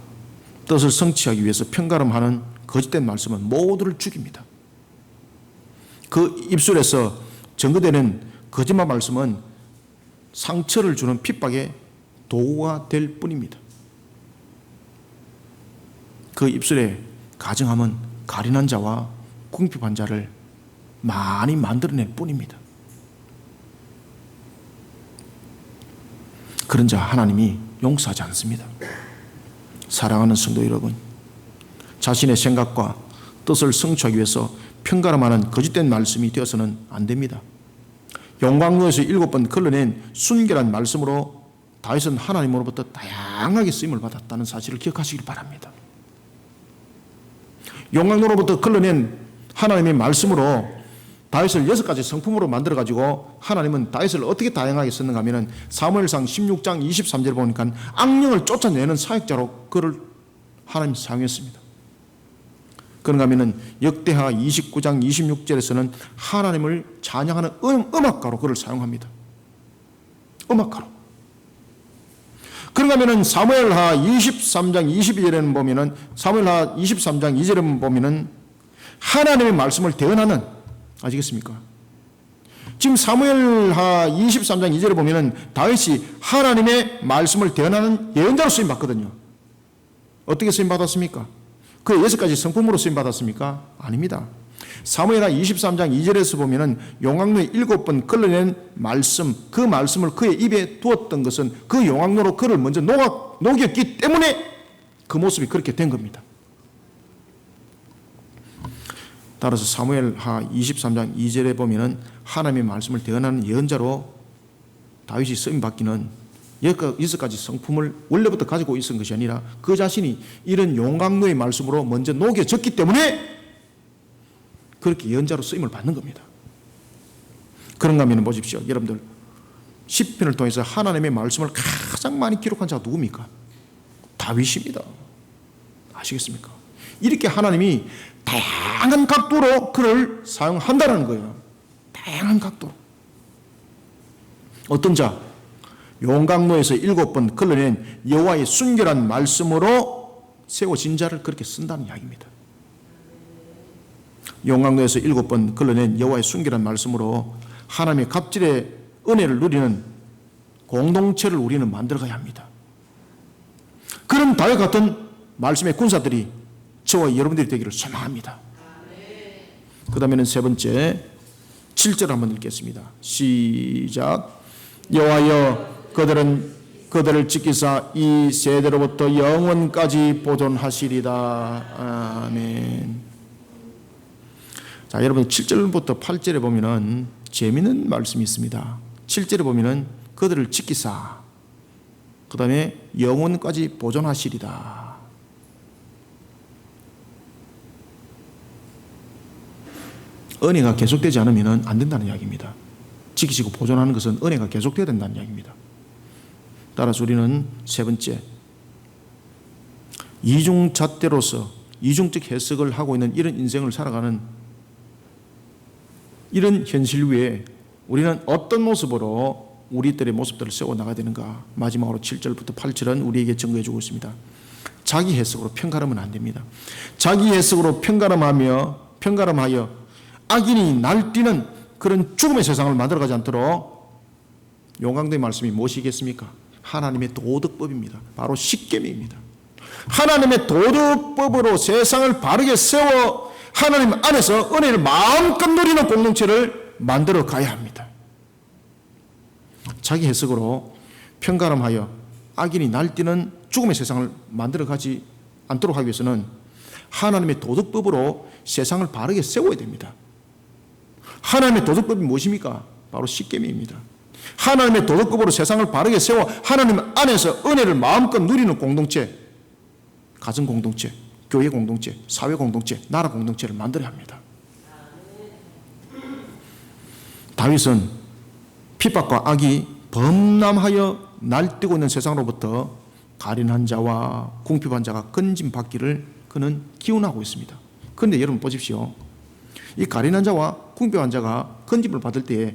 뜻을 성취하기 위해서 편가름하는 거짓된 말씀은 모두를 죽입니다. 그 입술에서 증거되는 거짓말 말씀은 상처를 주는 핍박의 도구가 될 뿐입니다. 그 입술에 가증함은 가련한 자와 궁핍한 자를 많이 만들어낼 뿐입니다. 그런 자 하나님이 용서하지 않습니다. 사랑하는 성도 여러분, 자신의 생각과 뜻을 성취하기 위해서 편가름하는 거짓된 말씀이 되어서는 안 됩니다. 용광로에서 7번 걸러낸 순결한 말씀으로 다윗은 하나님으로부터 다양하게 쓰임을 받았다는 사실을 기억하시길 바랍니다. 용광로로부터 걸러낸 하나님의 말씀으로 다윗을 6가지 성품으로 만들어가지고 하나님은 다윗을 어떻게 다양하게 썼는가 하면 사무엘상 16장 23절에 보니까 악령을 쫓아내는 사역자로 그를 하나님이 사용했습니다. 그런가 하면 역대하 29장 26절에서는 하나님을 찬양하는 음악가로 그를 사용합니다. 음악가로. 그런가 하면 사무엘하 23장 22절에는 보면은 사무엘하 23장 2절에 보면은 하나님의 말씀을 대언하는, 아시겠습니까? 지금 사무엘하 23장 2절에 보면은 다윗이 하나님의 말씀을 대언하는 예언자로 쓰임 받거든요. 어떻게 쓰임 받았습니까? 그 6가지 성품으로 쓰임 받았습니까? 아닙니다. 사무엘하 23장 2절에서 보면은 용광로에 7번 걸러낸 말씀, 그 말씀을 그의 입에 두었던 것은 그 용광로로 그를 먼저 녹였기 때문에 그 모습이 그렇게 된 겁니다. 따라서 사무엘하 23장 2절에 보면은 하나님의 말씀을 대언하는 예언자로 다윗이 쓰임받기는 여섯 가지 성품을 원래부터 가지고 있었던 것이 아니라 그 자신이 이런 용광로의 말씀으로 먼저 녹여졌기 때문에 그렇게 예언자로 쓰임을 받는 겁니다. 그런가 하면 보십시오. 여러분들 시편을 통해서 하나님의 말씀을 가장 많이 기록한 자가 누굽니까? 다윗입니다. 아시겠습니까? 이렇게 하나님이 다양한 각도로 그를 사용한다는 거예요. 다양한 각도로. 어떤 자? 용광로에서 7번 걸러낸 여호와의 순결한 말씀으로 세워진 자를 그렇게 쓴다는 이야기입니다. 용광로에서 7번 걸러낸 여호와의 순결한 말씀으로 하나님의 갑질의 은혜를 누리는 공동체를 우리는 만들어가야 합니다. 그런 다윗 같은 말씀의 군사들이 저와 여러분들이 되기를 소망합니다. 그 다음에는 세 번째 7절 한번 읽겠습니다. 시작. 여호와여 그들을 지키사 이 세대로부터 영원까지 보존하시리다. 아멘. 자, 여러분 7절부터 8절에 보면은 재미있는 말씀이 있습니다. 7절에 보면은 그들을 지키사, 그 다음에 영원까지 보존하시리다. 은혜가 계속되지 않으면 안 된다는 이야기입니다. 지키시고 보존하는 것은 은혜가 계속되어야 된다는 이야기입니다. 따라서 우리는 세 번째, 이중잣대로서 이중적 해석을 하고 있는 이런 인생을 살아가는 이런 현실 위에 우리는 어떤 모습으로 우리들의 모습들을 세워나가야 되는가. 마지막으로 7절부터 8절은 우리에게 증거해 주고 있습니다. 자기 해석으로 편가름은 안 됩니다. 자기 해석으로 편가름하여 악인이 날뛰는 그런 죽음의 세상을 만들어가지 않도록 용광로의 말씀이 무엇이겠습니까? 하나님의 도덕법입니다. 바로 십계명입니다. 하나님의 도덕법으로 세상을 바르게 세워 하나님 안에서 은혜를 마음껏 누리는 공동체를 만들어 가야 합니다. 자기 해석으로 편가름하여 악인이 날뛰는 죽음의 세상을 만들어 가지 않도록 하기 위해서는 하나님의 도덕법으로 세상을 바르게 세워야 됩니다. 하나님의 도덕법이 무엇입니까? 바로 십계명입니다. 하나님의 도덕법으로 세상을 바르게 세워 하나님 안에서 은혜를 마음껏 누리는 공동체, 가정 공동체, 교회 공동체, 사회 공동체, 나라 공동체를 만들어야 합니다. 다윗은 핍박과 악이 범람하여 날뛰고 있는 세상으로부터 가련한 자와 궁핍한 자가 건짐받기를 그는 기원하고 있습니다. 그런데 여러분 보십시오. 이 가련한 자와 궁핍한 자가 건짐을 받을 때에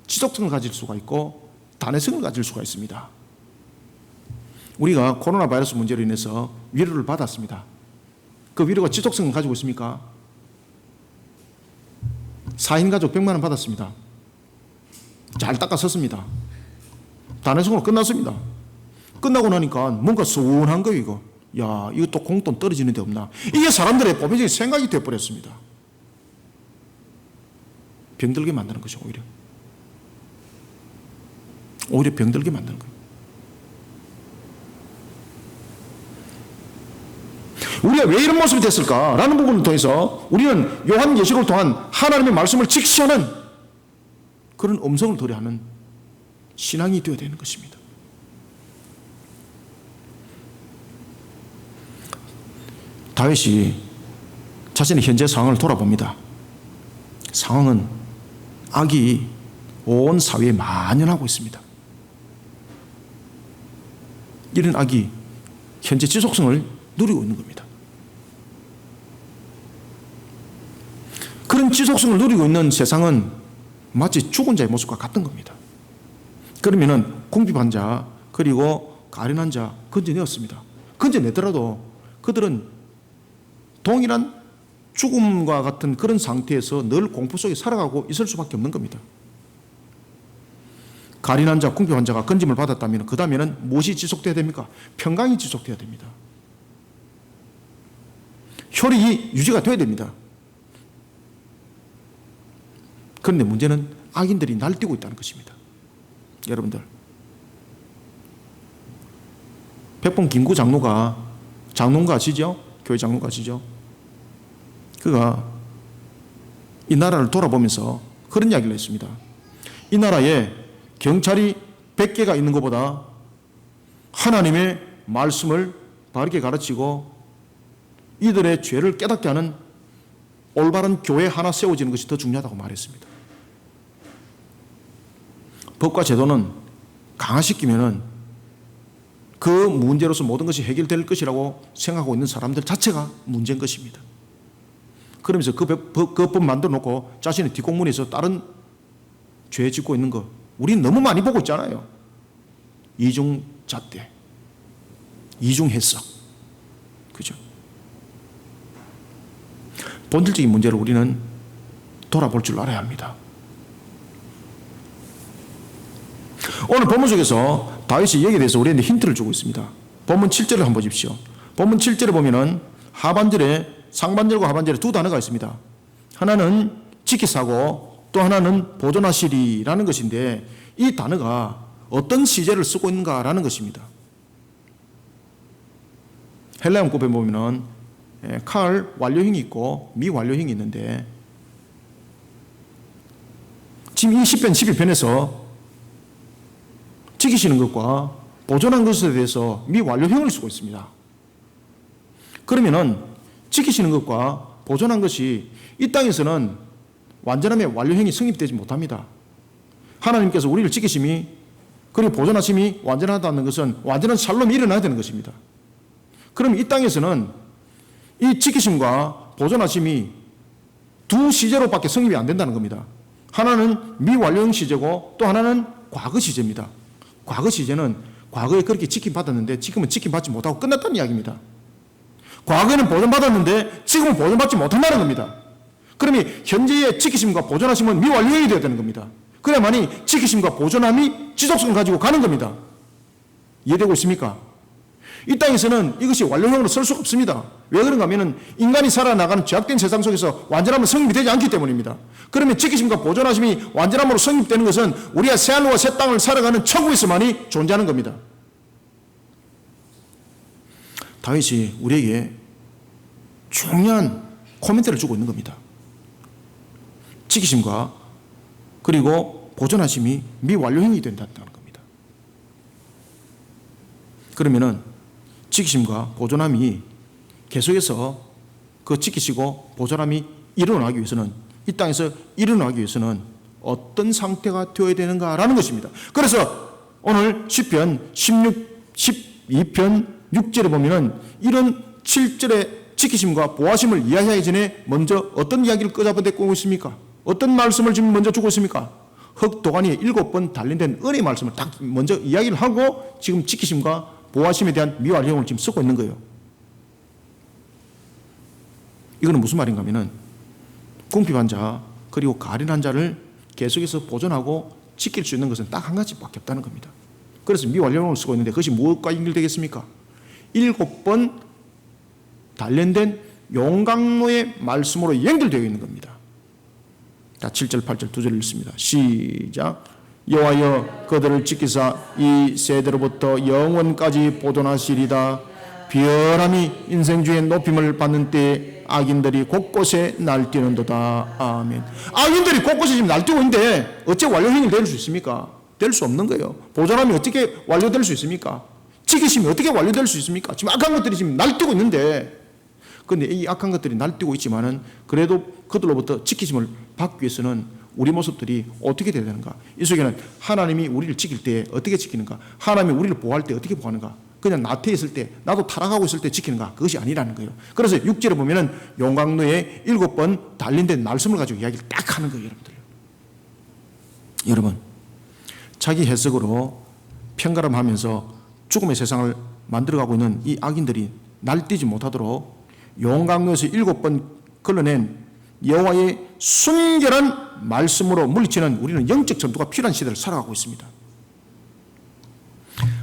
지속성을 가질 수가 있고 단회성을 가질 수가 있습니다. 우리가 코로나 바이러스 문제로 인해서 위로를 받았습니다. 그 위로가 지속성을 가지고 있습니까? 4인 가족 100만 원 받았습니다. 잘 닦아섰습니다. 단회성으로 끝났습니다. 끝나고 나니까 뭔가 서운한 거예요. 이거. 야, 이거 또 공돈 떨어지는 데 없나? 이게 사람들의 보편적인 생각이 되어버렸습니다. 병들게 만드는 것이 오히려 병들게 만드는 거예요. 우리가 왜 이런 모습이 됐을까라는 부분을 통해서 우리는 요한계시록을 통한 하나님의 말씀을 직시하는 그런 음성을 도래하는 신앙이 되어야 되는 것입니다. 다윗이 자신의 현재 상황을 돌아봅니다. 상황은 악이 온 사회에 만연하고 있습니다. 이런 악이 현재 지속성을 누리고 있는 겁니다. 그런 지속성을 누리고 있는 세상은 마치 죽은 자의 모습과 같은 겁니다. 그러면은 궁핍한 자 그리고 가련한 자 건져내었습니다. 건져내더라도 그들은 동일한 죽음과 같은 그런 상태에서 늘 공포 속에 살아가고 있을 수밖에 없는 겁니다. 가련한 자, 궁핍한 자가 건짐을 받았다면 그 다음에는 무엇이 지속돼야 됩니까? 평강이 지속돼야 됩니다. 혈이 유지가 돼야 됩니다. 그런데 문제는 악인들이 날뛰고 있다는 것입니다. 여러분들, 백봉 김구 장로가 아시죠? 교회 장로가 아시죠? 그가 이 나라를 돌아보면서 그런 이야기를 했습니다. 이 나라에 경찰이 100개가 있는 것보다 하나님의 말씀을 바르게 가르치고 이들의 죄를 깨닫게 하는 올바른 교회 하나 세워지는 것이 더 중요하다고 말했습니다. 법과 제도는 강화시키면은 그 문제로서 모든 것이 해결될 것이라고 생각하고 있는 사람들 자체가 문제인 것입니다. 그러면서 그 법 만들어 놓고 자신의 뒷공문에서 다른 죄 짓고 있는 거 우리는 너무 많이 보고 있잖아요. 이중잣대, 이중해석, 그죠? 본질적인 문제를 우리는 돌아볼 줄 알아야 합니다. 오늘 본문 속에서 다윗이 여기에 대해서 우리한테 힌트를 주고 있습니다. 본문 7절을 한번 보십시오. 본문 7절에 보면은 상반절과 하반절에 두 단어가 있습니다. 하나는 지키사고 또 하나는 보존하시리라는 것인데 이 단어가 어떤 시제를 쓰고 있는가라는 것입니다. 헬라 문법에 보면은 칼 완료형이 있고 미완료형이 있는데 지금 이 시편 12편에서 지키시는 것과 보존한 것에 대해서 미완료형을 쓰고 있습니다. 그러면은 지키시는 것과 보존한 것이 이 땅에서는 완전함의 완료형이 성립되지 못합니다. 하나님께서 우리를 지키심이 그리고 보존하심이 완전하다는 것은 완전한 샬롬이 일어나야 되는 것입니다. 그럼 이 땅에서는 이 지키심과 보존하심이 두 시제로밖에 성립이 안 된다는 겁니다. 하나는 미완료형 시제고 또 하나는 과거 시제입니다. 과거 시제는 과거에 그렇게 지킴받았는데 지금은 지킴받지 못하고 끝났다는 이야기입니다. 과거에는 보존받았는데 지금은 보존받지 못한다는 겁니다. 그러면 현재의 지키심과 보존하심은 미완료형이 되어야 되는 겁니다. 그래야만이 지키심과 보존함이 지속성을 가지고 가는 겁니다. 이해되고 있습니까? 이 땅에서는 이것이 완료형으로 설 수가 없습니다. 왜 그런가 하면 인간이 살아나가는 죄악된 세상 속에서 완전함은 성립이 되지 않기 때문입니다. 그러면 지키심과 보존하심이 완전함으로 성립되는 것은 우리가 새하늘과 새 땅을 살아가는 천국에서만이 존재하는 겁니다. 다윗이 우리에게 중요한 코멘트를 주고 있는 겁니다. 지키심과 그리고 보존하심이 미완료형이 된다는 겁니다. 그러면은 지키심과 보존함이 계속해서 그 지키시고 보존함이 일어나기 위해서는 이 땅에서 일어나기 위해서는 어떤 상태가 되어야 되는가라는 것입니다. 그래서 오늘 시편 12편 6절에 보면은 이런 7절의 지키심과 보호하심을 이야기하기 전에 먼저 어떤 이야기를 끄잡아대고 있습니까? 어떤 말씀을 지금 먼저 주고 있습니까? 흑도가니에 7번 단련된 은혜의 말씀을 딱 먼저 이야기를 하고 지금 지키심과 보호하심에 대한 미완료형을 지금 쓰고 있는 거예요. 이거는 무슨 말인가 하면은 궁핍한 자 그리고 가련한 자를 계속해서 보존하고 지킬 수 있는 것은 딱 한 가지밖에 없다는 겁니다. 그래서 미완료형을 쓰고 있는데 그것이 무엇과 연결되겠습니까? 7번 단련된 용광로의 말씀으로 연결되어 있는 겁니다. 자, 7절 8절 두 절 읽습니다. 시작. 여호와여 그들을 지키사 이 세대로부터 영원까지 보존하시리다. 비열함이 인생주의 높임을 받는 때에 악인들이 곳곳에 날뛰는도다. 아멘. 악인들이 곳곳에 지금 날뛰고 있는데 어째 완료형이 될 수 있습니까? 될 수 없는 거예요. 보존함이 어떻게 완료될 수 있습니까? 지키심이 어떻게 완료될 수 있습니까? 지금 악한 것들이 지금 날뛰고 있는데, 그런데 이 악한 것들이 날뛰고 있지만은 그래도 그들로부터 지키심을 받기 위해서는 우리 모습들이 어떻게 되어야 되는가? 이 속에는 하나님이 우리를 지킬 때 어떻게 지키는가? 하나님이 우리를 보호할 때 어떻게 보호하는가? 그냥 나태해 있을 때, 나도 타락하고 있을 때 지키는가? 그것이 아니라는 거예요. 그래서 6절에 보면은 용광로에 7번 단련된 말씀을 가지고 이야기를 딱 하는 거예요, 여러분들. 여러분, 자기 해석으로 편가름하면서 죽음의 세상을 만들어가고 있는 이 악인들이 날뛰지 못하도록 용광로에서 7번 걸러낸 여호와의 순결한 말씀으로 물리치는 우리는 영적 전투가 필요한 시대를 살아가고 있습니다.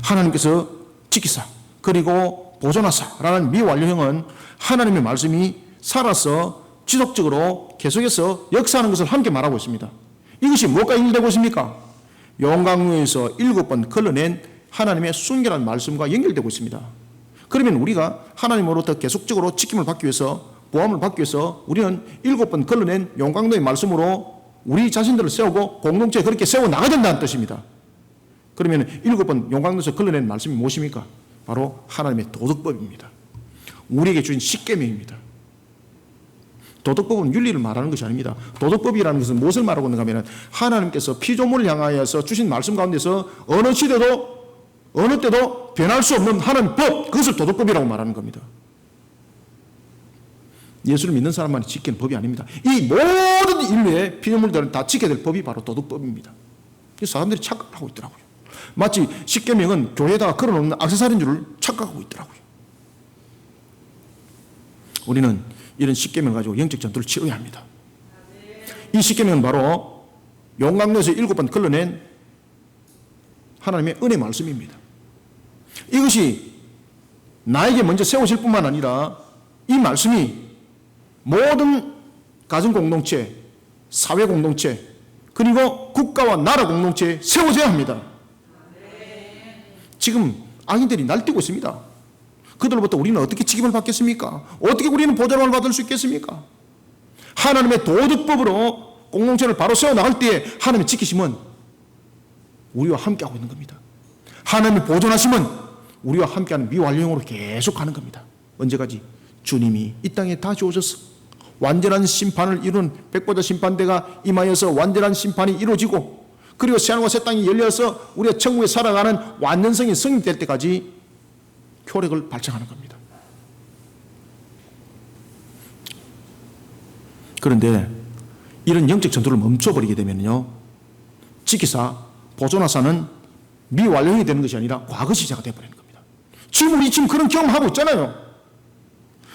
하나님께서 지키사 그리고 보존하사라는 미완료형은 하나님의 말씀이 살아서 지속적으로 계속해서 역사하는 것을 함께 말하고 있습니다. 이것이 무엇과 연결되고 있습니까? 용광로에서 7번 걸러낸 하나님의 순결한 말씀과 연결되고 있습니다. 그러면 우리가 하나님으로부터 계속적으로 지킴을 받기 위해서, 보함을 받기 위해서 우리는 7번 걸러낸 용광로의 말씀으로 우리 자신들을 세우고 공동체에 그렇게 세워나가야 된다는 뜻입니다. 그러면 7번 용광로에서 걸러낸 말씀이 무엇입니까? 바로 하나님의 도덕법입니다. 우리에게 주신 십계명입니다. 도덕법은 윤리를 말하는 것이 아닙니다. 도덕법이라는 것은 무엇을 말하고 있는가 하면 하나님께서 피조물을 향하여서 주신 말씀 가운데서 어느 시대도 어느 때도 변할 수 없는 하나님 법, 그것을 도덕법이라고 말하는 겁니다. 예수를 믿는 사람만이 지키는 법이 아닙니다. 이 모든 인류의 피조물들은 다 지켜야 될 법이 바로 도덕법입니다. 사람들이 착각하고 있더라고요. 마치 십계명은 교회에다가 걸어놓는 액세서리인 줄 착각하고 있더라고요. 우리는 이런 십계명을 가지고 영적 전투를 치러야 합니다. 이 십계명은 바로 용광로에서 7번 걸러낸 하나님의 은혜 말씀입니다. 이것이 나에게 먼저 세우실 뿐만 아니라 이 말씀이 모든 가정 공동체, 사회 공동체, 그리고 국가와 나라 공동체에 세워져야 합니다. 지금 악인들이 날뛰고 있습니다. 그들로부터 우리는 어떻게 책임을 받겠습니까? 어떻게 우리는 보좌를 받을 수 있겠습니까? 하나님의 도덕법으로 공동체를 바로 세워나갈 때에 하나님의 지키심은 우리와 함께하고 있는 겁니다. 하나님의 보존하심은 우리와 함께하는 미완료형으로 계속 가는 겁니다. 언제까지? 주님이 이 땅에 다 주어져서 완전한 심판을 이룬 백보자 심판대가 임하여서 완전한 심판이 이루어지고, 그리고 새하늘과 새 땅이 열려서 우리가 천국에 살아가는 완전성이 성립될 때까지 효력을 발생하는 겁니다. 그런데 이런 영적 전투를 멈춰버리게 되면요, 지키사, 보존하사는 미완료형이 되는 것이 아니라 과거 시제가 되어버리는 겁니다. 지금 우리 그런 경험하고 있잖아요.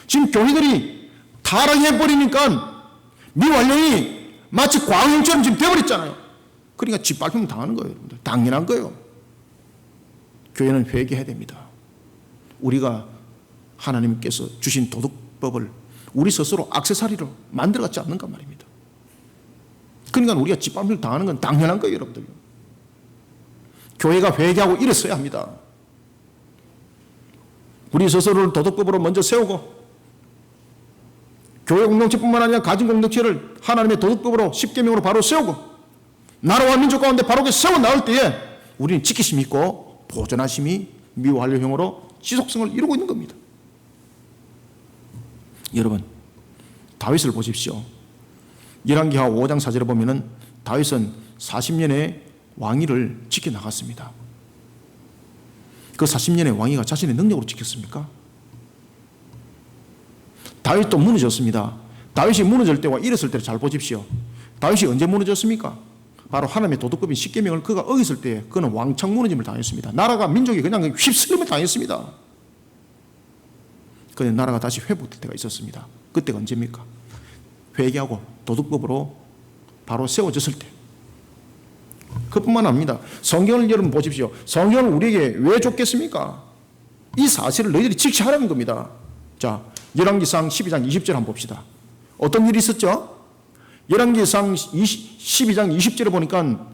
지금 교회들이 타락해버리니까 미완료형이 마치 과거형처럼 지금 되어버렸잖아요. 그러니까 짓밟히면 당하는 거예요. 여러분들. 당연한 거예요. 교회는 회개해야 됩니다. 우리가 하나님께서 주신 도덕법을 우리 스스로 액세서리로 만들어갔지 않는가 말입니다. 그러니까 우리가 짓밟힘을 당하는 건 당연한 거예요, 여러분들. 교회가 회개하고 일어서야 합니다. 우리 스스로를 도덕법으로 먼저 세우고, 교회 공동체뿐만 아니라 가정 공동체를 하나님의 도덕법으로 십계명으로 바로 세우고, 나라와 민족 가운데 바로 세워나올 때에 우리는 지키심이 있고 보존하심이 미완료형으로 지속성을 이루고 있는 겁니다. 여러분, 다윗을 보십시오. 열왕기하 5장 4절에 보면은 다윗은 40년의 왕위를 지켜나갔습니다. 그 40년의 왕위가 자신의 능력으로 지켰습니까? 다윗도 무너졌습니다. 다윗이 무너질 때와 일었을 때를 잘 보십시오. 다윗이 언제 무너졌습니까? 바로 하나님의 도덕법인 십계명을 그가 어겼을 때 그는 왕창 무너짐을 당했습니다. 나라가, 민족이 그냥 휩쓸림을 당했습니다. 그런데 나라가 다시 회복될 때가 있었습니다. 그때가 언제입니까? 회개하고 도덕법으로 바로 세워졌을 때. 그뿐만 아닙니다. 성경을 여러분 보십시오. 성경을 우리에게 왜 줬겠습니까? 이 사실을 너희들이 지키하라는 겁니다. 자, 열왕기상 12장 20절 한번 봅시다. 어떤 일이 있었죠? 열왕기상 12장 20절에 보니까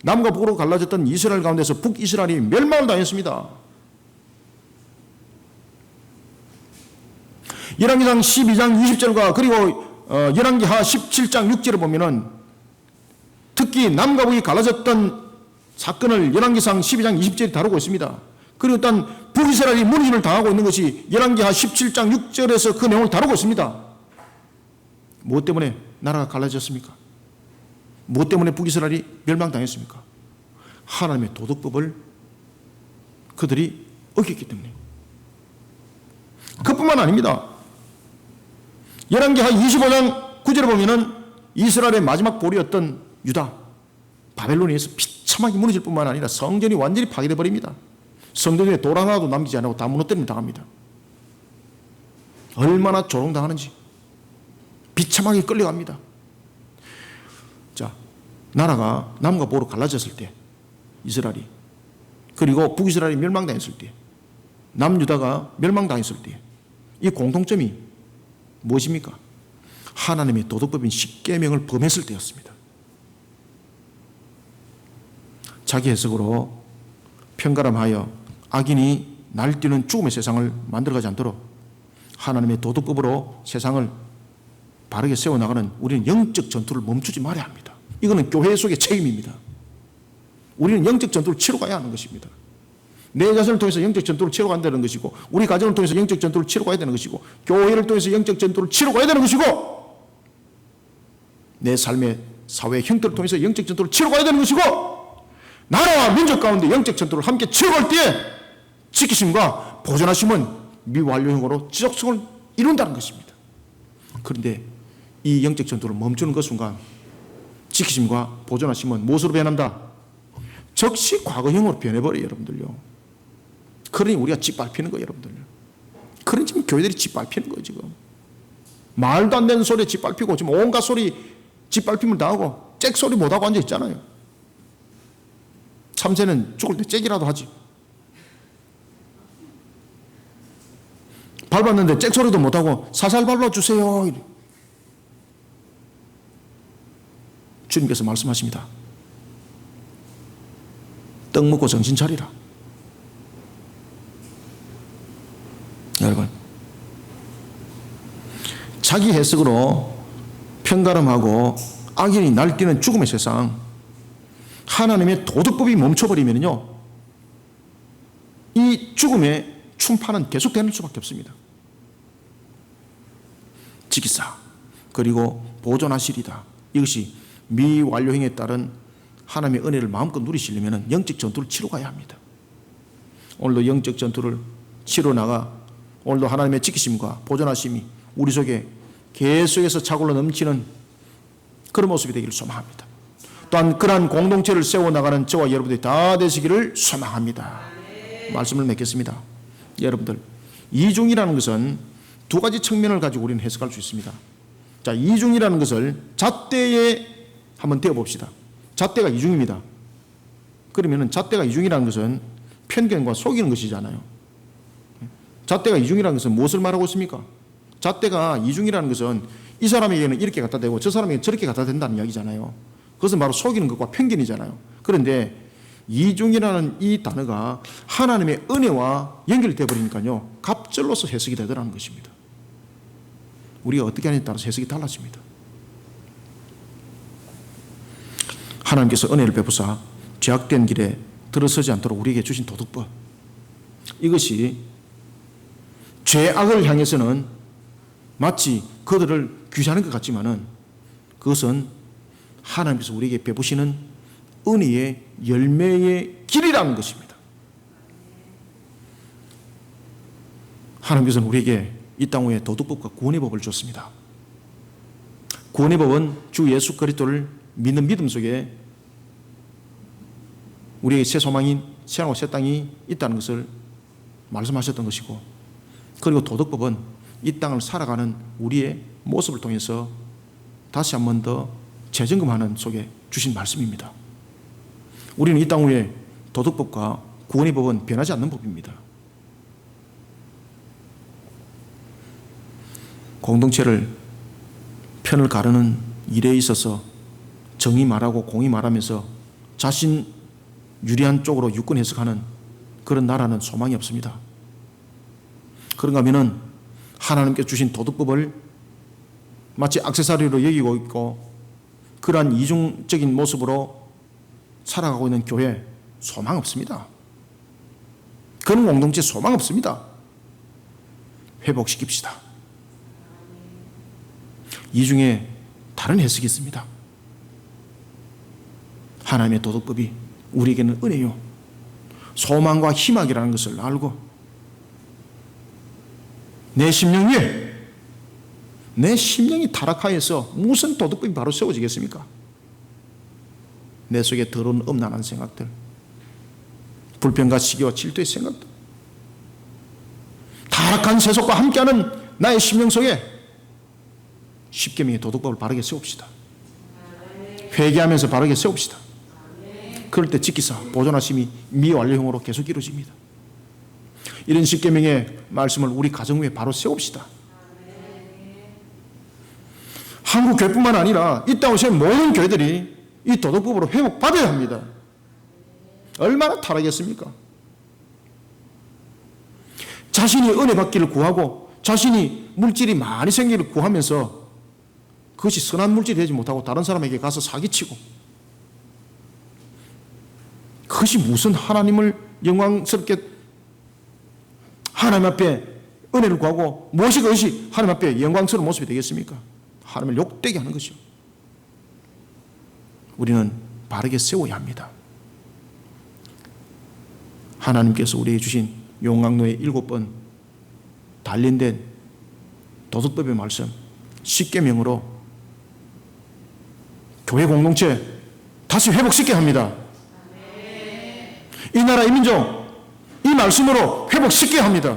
남과 북으로 갈라졌던 이스라엘 가운데서 북이스라엘이 멸망을 당했습니다. 열왕기상 12장 20절과 그리고 열왕기하 17장 6절에 보면은 특히 남과 북이 갈라졌던 사건을 열왕기상 12장 20절이 다루고 있습니다. 그리고 일단 북이스라엘이 무너짐을 당하고 있는 것이 열왕기하 17장 6절에서 그 내용을 다루고 있습니다. 무엇 때문에 나라가 갈라졌습니까? 무엇 때문에 북이스라엘이 멸망당했습니까? 하나님의 도덕법을 그들이 어겼기 때문에. 그뿐만 아닙니다. 열왕기하 25장 9절에 보면은 이스라엘의 마지막 보리였던 유다, 바벨론에 의해서 비참하게 무너질 뿐만 아니라 성전이 완전히 파괴되어 버립니다. 성전 위에 돌 하나도 남기지 않고 다 무너뜨림 당합니다. 얼마나 조롱당하는지 비참하게 끌려갑니다. 자, 나라가 남과 북으로 갈라졌을 때 이스라엘이, 그리고 북이스라엘이 멸망당했을 때, 남유다가 멸망당했을 때 이 공통점이 무엇입니까? 하나님의 도덕법인 십계명을 범했을 때였습니다. 자기 해석으로 편가름하여 악인이 날뛰는 죽음의 세상을 만들어가지 않도록 하나님의 도덕법으로 세상을 바르게 세워나가는 우리는 영적 전투를 멈추지 말아야 합니다. 이거는 교회 속의 책임입니다. 우리는 영적 전투를 치러 가야 하는 것입니다. 내 자신을 통해서 영적 전투를 치러 간다는 것이고, 우리 가정을 통해서 영적 전투를 치러 가야 되는 것이고, 교회를 통해서 영적 전투를 치러 가야 되는 것이고, 내 삶의 사회 형태를 통해서 영적 전투를 치러 가야 되는 것이고, 나라와 민족 가운데 영적 전투를 함께 치러 갈 때에 지키심과 보존하심은 미완료형으로 지속성을 이룬다는 것입니다. 그런데 이 영적 전투를 멈추는 그 순간 지키심과 보존하심은 무엇으로 변한다? 즉시 과거형으로 변해버려요, 여러분들요. 그러니 우리가 짓밟히는 거예요, 여러분들. 그러니 지금 교회들이 짓밟히는 거예요, 지금. 말도 안 되는 소리에 짓밟히고, 지금 온갖 소리 짓밟힘을 당하고, 잭소리 못하고 앉아있잖아요. 참새는 죽을 때 잭이라도 하지. 밟았는데 잭소리도 못하고, 살살 밟아주세요. 이래. 주님께서 말씀하십니다. 떡 먹고 정신 차리라. 여러분, 자기 해석으로 편가름하고 악인이 날뛰는 죽음의 세상, 하나님의 도덕법이 멈춰버리면요, 이 죽음의 충파는 계속되는 수밖에 없습니다. 지키사 그리고 보존하시리다. 이것이 미완료형에 따른 하나님의 은혜를 마음껏 누리시려면 영적 전투를 치러 가야 합니다. 오늘도 영적 전투를 치러 나가 오늘도 하나님의 지키심과 보존하심이 우리 속에 계속해서 차고로 넘치는 그런 모습이 되기를 소망합니다. 또한 그러한 공동체를 세워나가는 저와 여러분들이 다 되시기를 소망합니다. 말씀을 맺겠습니다. 여러분들, 이중이라는 것은 두 가지 측면을 가지고 우리는 해석할 수 있습니다. 자, 이중이라는 것을 잣대에 한번 떼어봅시다. 잣대가 이중입니다. 그러면 잣대가 이중이라는 것은 편견과 속이는 것이잖아요. 잣대가 이중이라는 것은 무엇을 말하고 있습니까? 잣대가 이중이라는 것은 이 사람에게는 이렇게 갖다 대고 저 사람에게는 저렇게 갖다 된다는 이야기잖아요. 그것은 바로 속이는 것과 편견이잖아요. 그런데 이중이라는 이 단어가 하나님의 은혜와 연결되어 버리니까요, 갑절로서 해석이 되더라는 것입니다. 우리가 어떻게 하느냐에 따라서 해석이 달라집니다. 하나님께서 은혜를 베푸사 죄악된 길에 들어서지 않도록 우리에게 주신 도덕법, 이것이 죄악을 향해서는 마치 그들을 귀찮은 것 같지만은 그것은 하나님께서 우리에게 베푸시는 은혜의 열매의 길이라는 것입니다. 하나님께서는 우리에게 이 땅 위에 도덕법과 구원의 법을 줬습니다. 구원의 법은 주 예수 그리스도를 믿는 믿음 속에 우리에게 새 소망인 새하늘과 새 땅이 있다는 것을 말씀하셨던 것이고, 그리고 도덕법은 이 땅을 살아가는 우리의 모습을 통해서 다시 한 번 더 재점검하는 속에 주신 말씀입니다. 우리는 이 땅 위에 도덕법과 구원의 법은 변하지 않는 법입니다. 공동체를 편을 가르는 일에 있어서 정의 말하고 공의 말하면서 자신 유리한 쪽으로 유권 해석하는 그런 나라는 소망이 없습니다. 그런가 하면은 하나님께 주신 도덕법을 마치 액세서리로 여기고 있고 그러한 이중적인 모습으로 살아가고 있는 교회 소망 없습니다. 그런 공동체 소망 없습니다. 회복시킵시다. 이 중에 다른 해석이 있습니다. 하나님의 도덕법이 우리에게는 은혜요, 소망과 희망이라는 것을 알고 내 심령 위에, 내 심령이 타락하여서 무슨 도덕법이 바로 세워지겠습니까? 내 속에 더러운 음란한 생각들, 불평과 시기와 질투의 생각들, 타락한 세속과 함께하는 나의 심령 속에 십계명의 도덕법을 바르게 세웁시다. 회개하면서 바르게 세웁시다. 그럴 때 지키사 보존하심이 미완료형으로 계속 이루어집니다. 이런 십계명의 말씀을 우리 가정 위에 바로 세웁시다. 한국 교회뿐만 아니라 이 땅에 모든 교회들이 이 도덕법으로 회복받아야 합니다. 얼마나 타락했습니까? 자신이 은혜 받기를 구하고 자신이 물질이 많이 생기를 구하면서 그것이 선한 물질이 되지 못하고 다른 사람에게 가서 사기치고, 그것이 무슨 하나님을 영광스럽게 하나님 앞에 은혜를 구하고 무엇이 그것이 하나님 앞에 영광스러운 모습이 되겠습니까? 하나님을 욕되게 하는 것이요. 우리는 바르게 세워야 합니다. 하나님께서 우리에게 주신 용광로의 7번 단련된 도덕법의 말씀, 십계명으로 교회 공동체 다시 회복시켜야 합니다. 이 나라 이 민족 이 말씀으로 회복시켜야 합니다.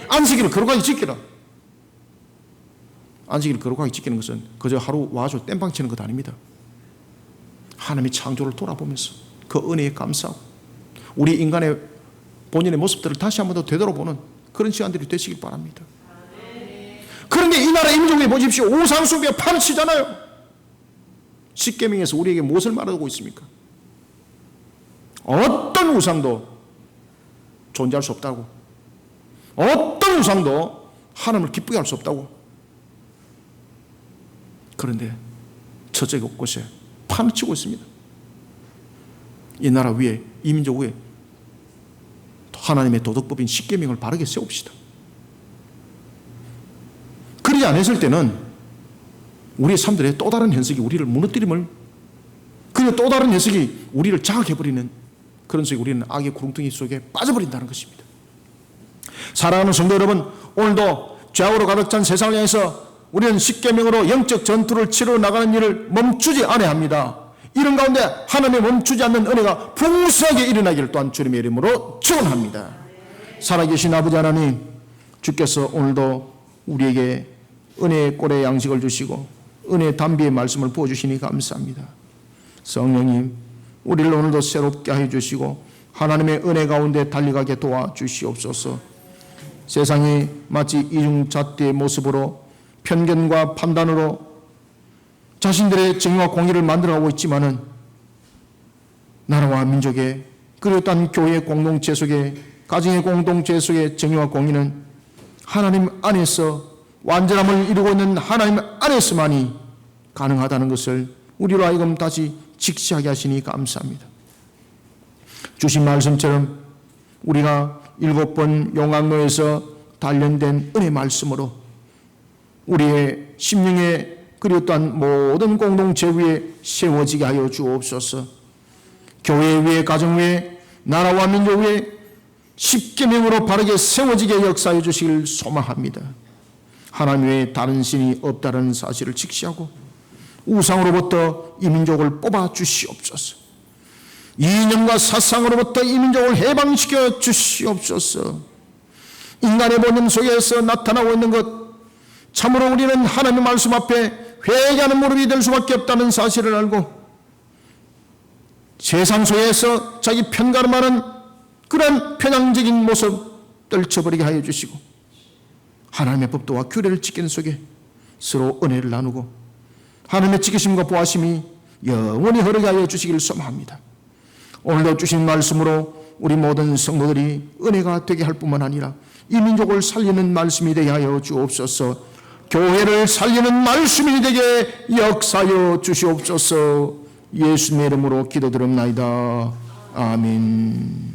안식일을 거룩하게 지키라. 안식일을 거룩하게 지키는 것은 그저 하루 와서 땜빵 치는 것 아닙니다. 하나님의 창조를 돌아보면서 그 은혜에 감사하고 우리 인간의 본인의 모습들을 다시 한 번 더 되돌아보는 그런 시간들이 되시길 바랍니다. 그런데 이 나라 이 민족에 보십시오. 우상 숭배에 판을 치잖아요. 십계명에서 우리에게 무엇을 말하고 있습니까? 어떤 우상도 존재할 수 없다고, 어떤 우상도 하나님을 기쁘게 할 수 없다고. 그런데 저쪽 곳곳에 판을 치고 있습니다. 이 나라 위에, 이 민족 위에 하나님의 도덕법인 십계명을 바르게 세웁시다. 그러지 않았을 때는 우리의 삶들의 또 다른 현석이 우리를 무너뜨림을, 그리고 또 다른 현석이 우리를 장악해버리는 그런 속에 우리는 악의 구렁텅이 속에 빠져버린다는 것입니다. 사랑하는 성도 여러분, 오늘도 죄악으로 가득 찬 세상을 향해서 우리는 십계명으로 영적 전투를 치러 나가는 일을 멈추지 않아야 합니다. 이런 가운데 하나님의 멈추지 않는 은혜가 풍성하게 일어나기를 또한 주님의 이름으로 축원합니다. 살아계신 아버지 하나님, 주께서 오늘도 우리에게 은혜의 꼴의 양식을 주시고 은혜의 담비의 말씀을 부어주시니 감사합니다. 성령님, 우리를 오늘도 새롭게 하여 주시고 하나님의 은혜 가운데 달려가게 도와주시옵소서. 세상이 마치 이중잣대의 모습으로 편견과 판단으로 자신들의 정의와 공의를 만들어가고 있지만은 나라와 민족의, 그리고 또한 교회의 공동체 속에, 가정의 공동체 속의 정의와 공의는 하나님 안에서 완전함을 이루고 있는 하나님 안에서만이 가능하다는 것을 우리로 하여금 다시 직시하게 하시니 감사합니다. 주신 말씀처럼 우리가 7번 용광로에서 단련된 은혜 말씀으로 우리의 심령에, 그리고 또한 모든 공동체 위에 세워지게 하여 주옵소서. 교회 위에, 가정 위에, 나라와 민족 위에 십계명으로 바르게 세워지게 역사해 주시길 소망합니다. 하나님 외에 다른 신이 없다는 사실을 직시하고 우상으로부터 이 민족을 뽑아 주시옵소서. 이념과 사상으로부터 이 민족을 해방시켜 주시옵소서. 인간의 본능 속에서 나타나고 있는 것, 참으로 우리는 하나님의 말씀 앞에 회개하는 무릎이 될 수밖에 없다는 사실을 알고 세상 속에서 자기 편가름하는 그런 편향적인 모습 떨쳐버리게 하여 주시고 하나님의 법도와 규례를 지키는 속에 서로 은혜를 나누고 하나님의 지키심과 보호하심이 영원히 흐르게 하여 주시기를 소망합니다. 오늘도 주신 말씀으로 우리 모든 성도들이 은혜가 되게 할 뿐만 아니라 이 민족을 살리는 말씀이 되게 하여 주옵소서. 교회를 살리는 말씀이 되게 역사하여 주시옵소서. 예수님의 이름으로 기도드립나이다. 아멘.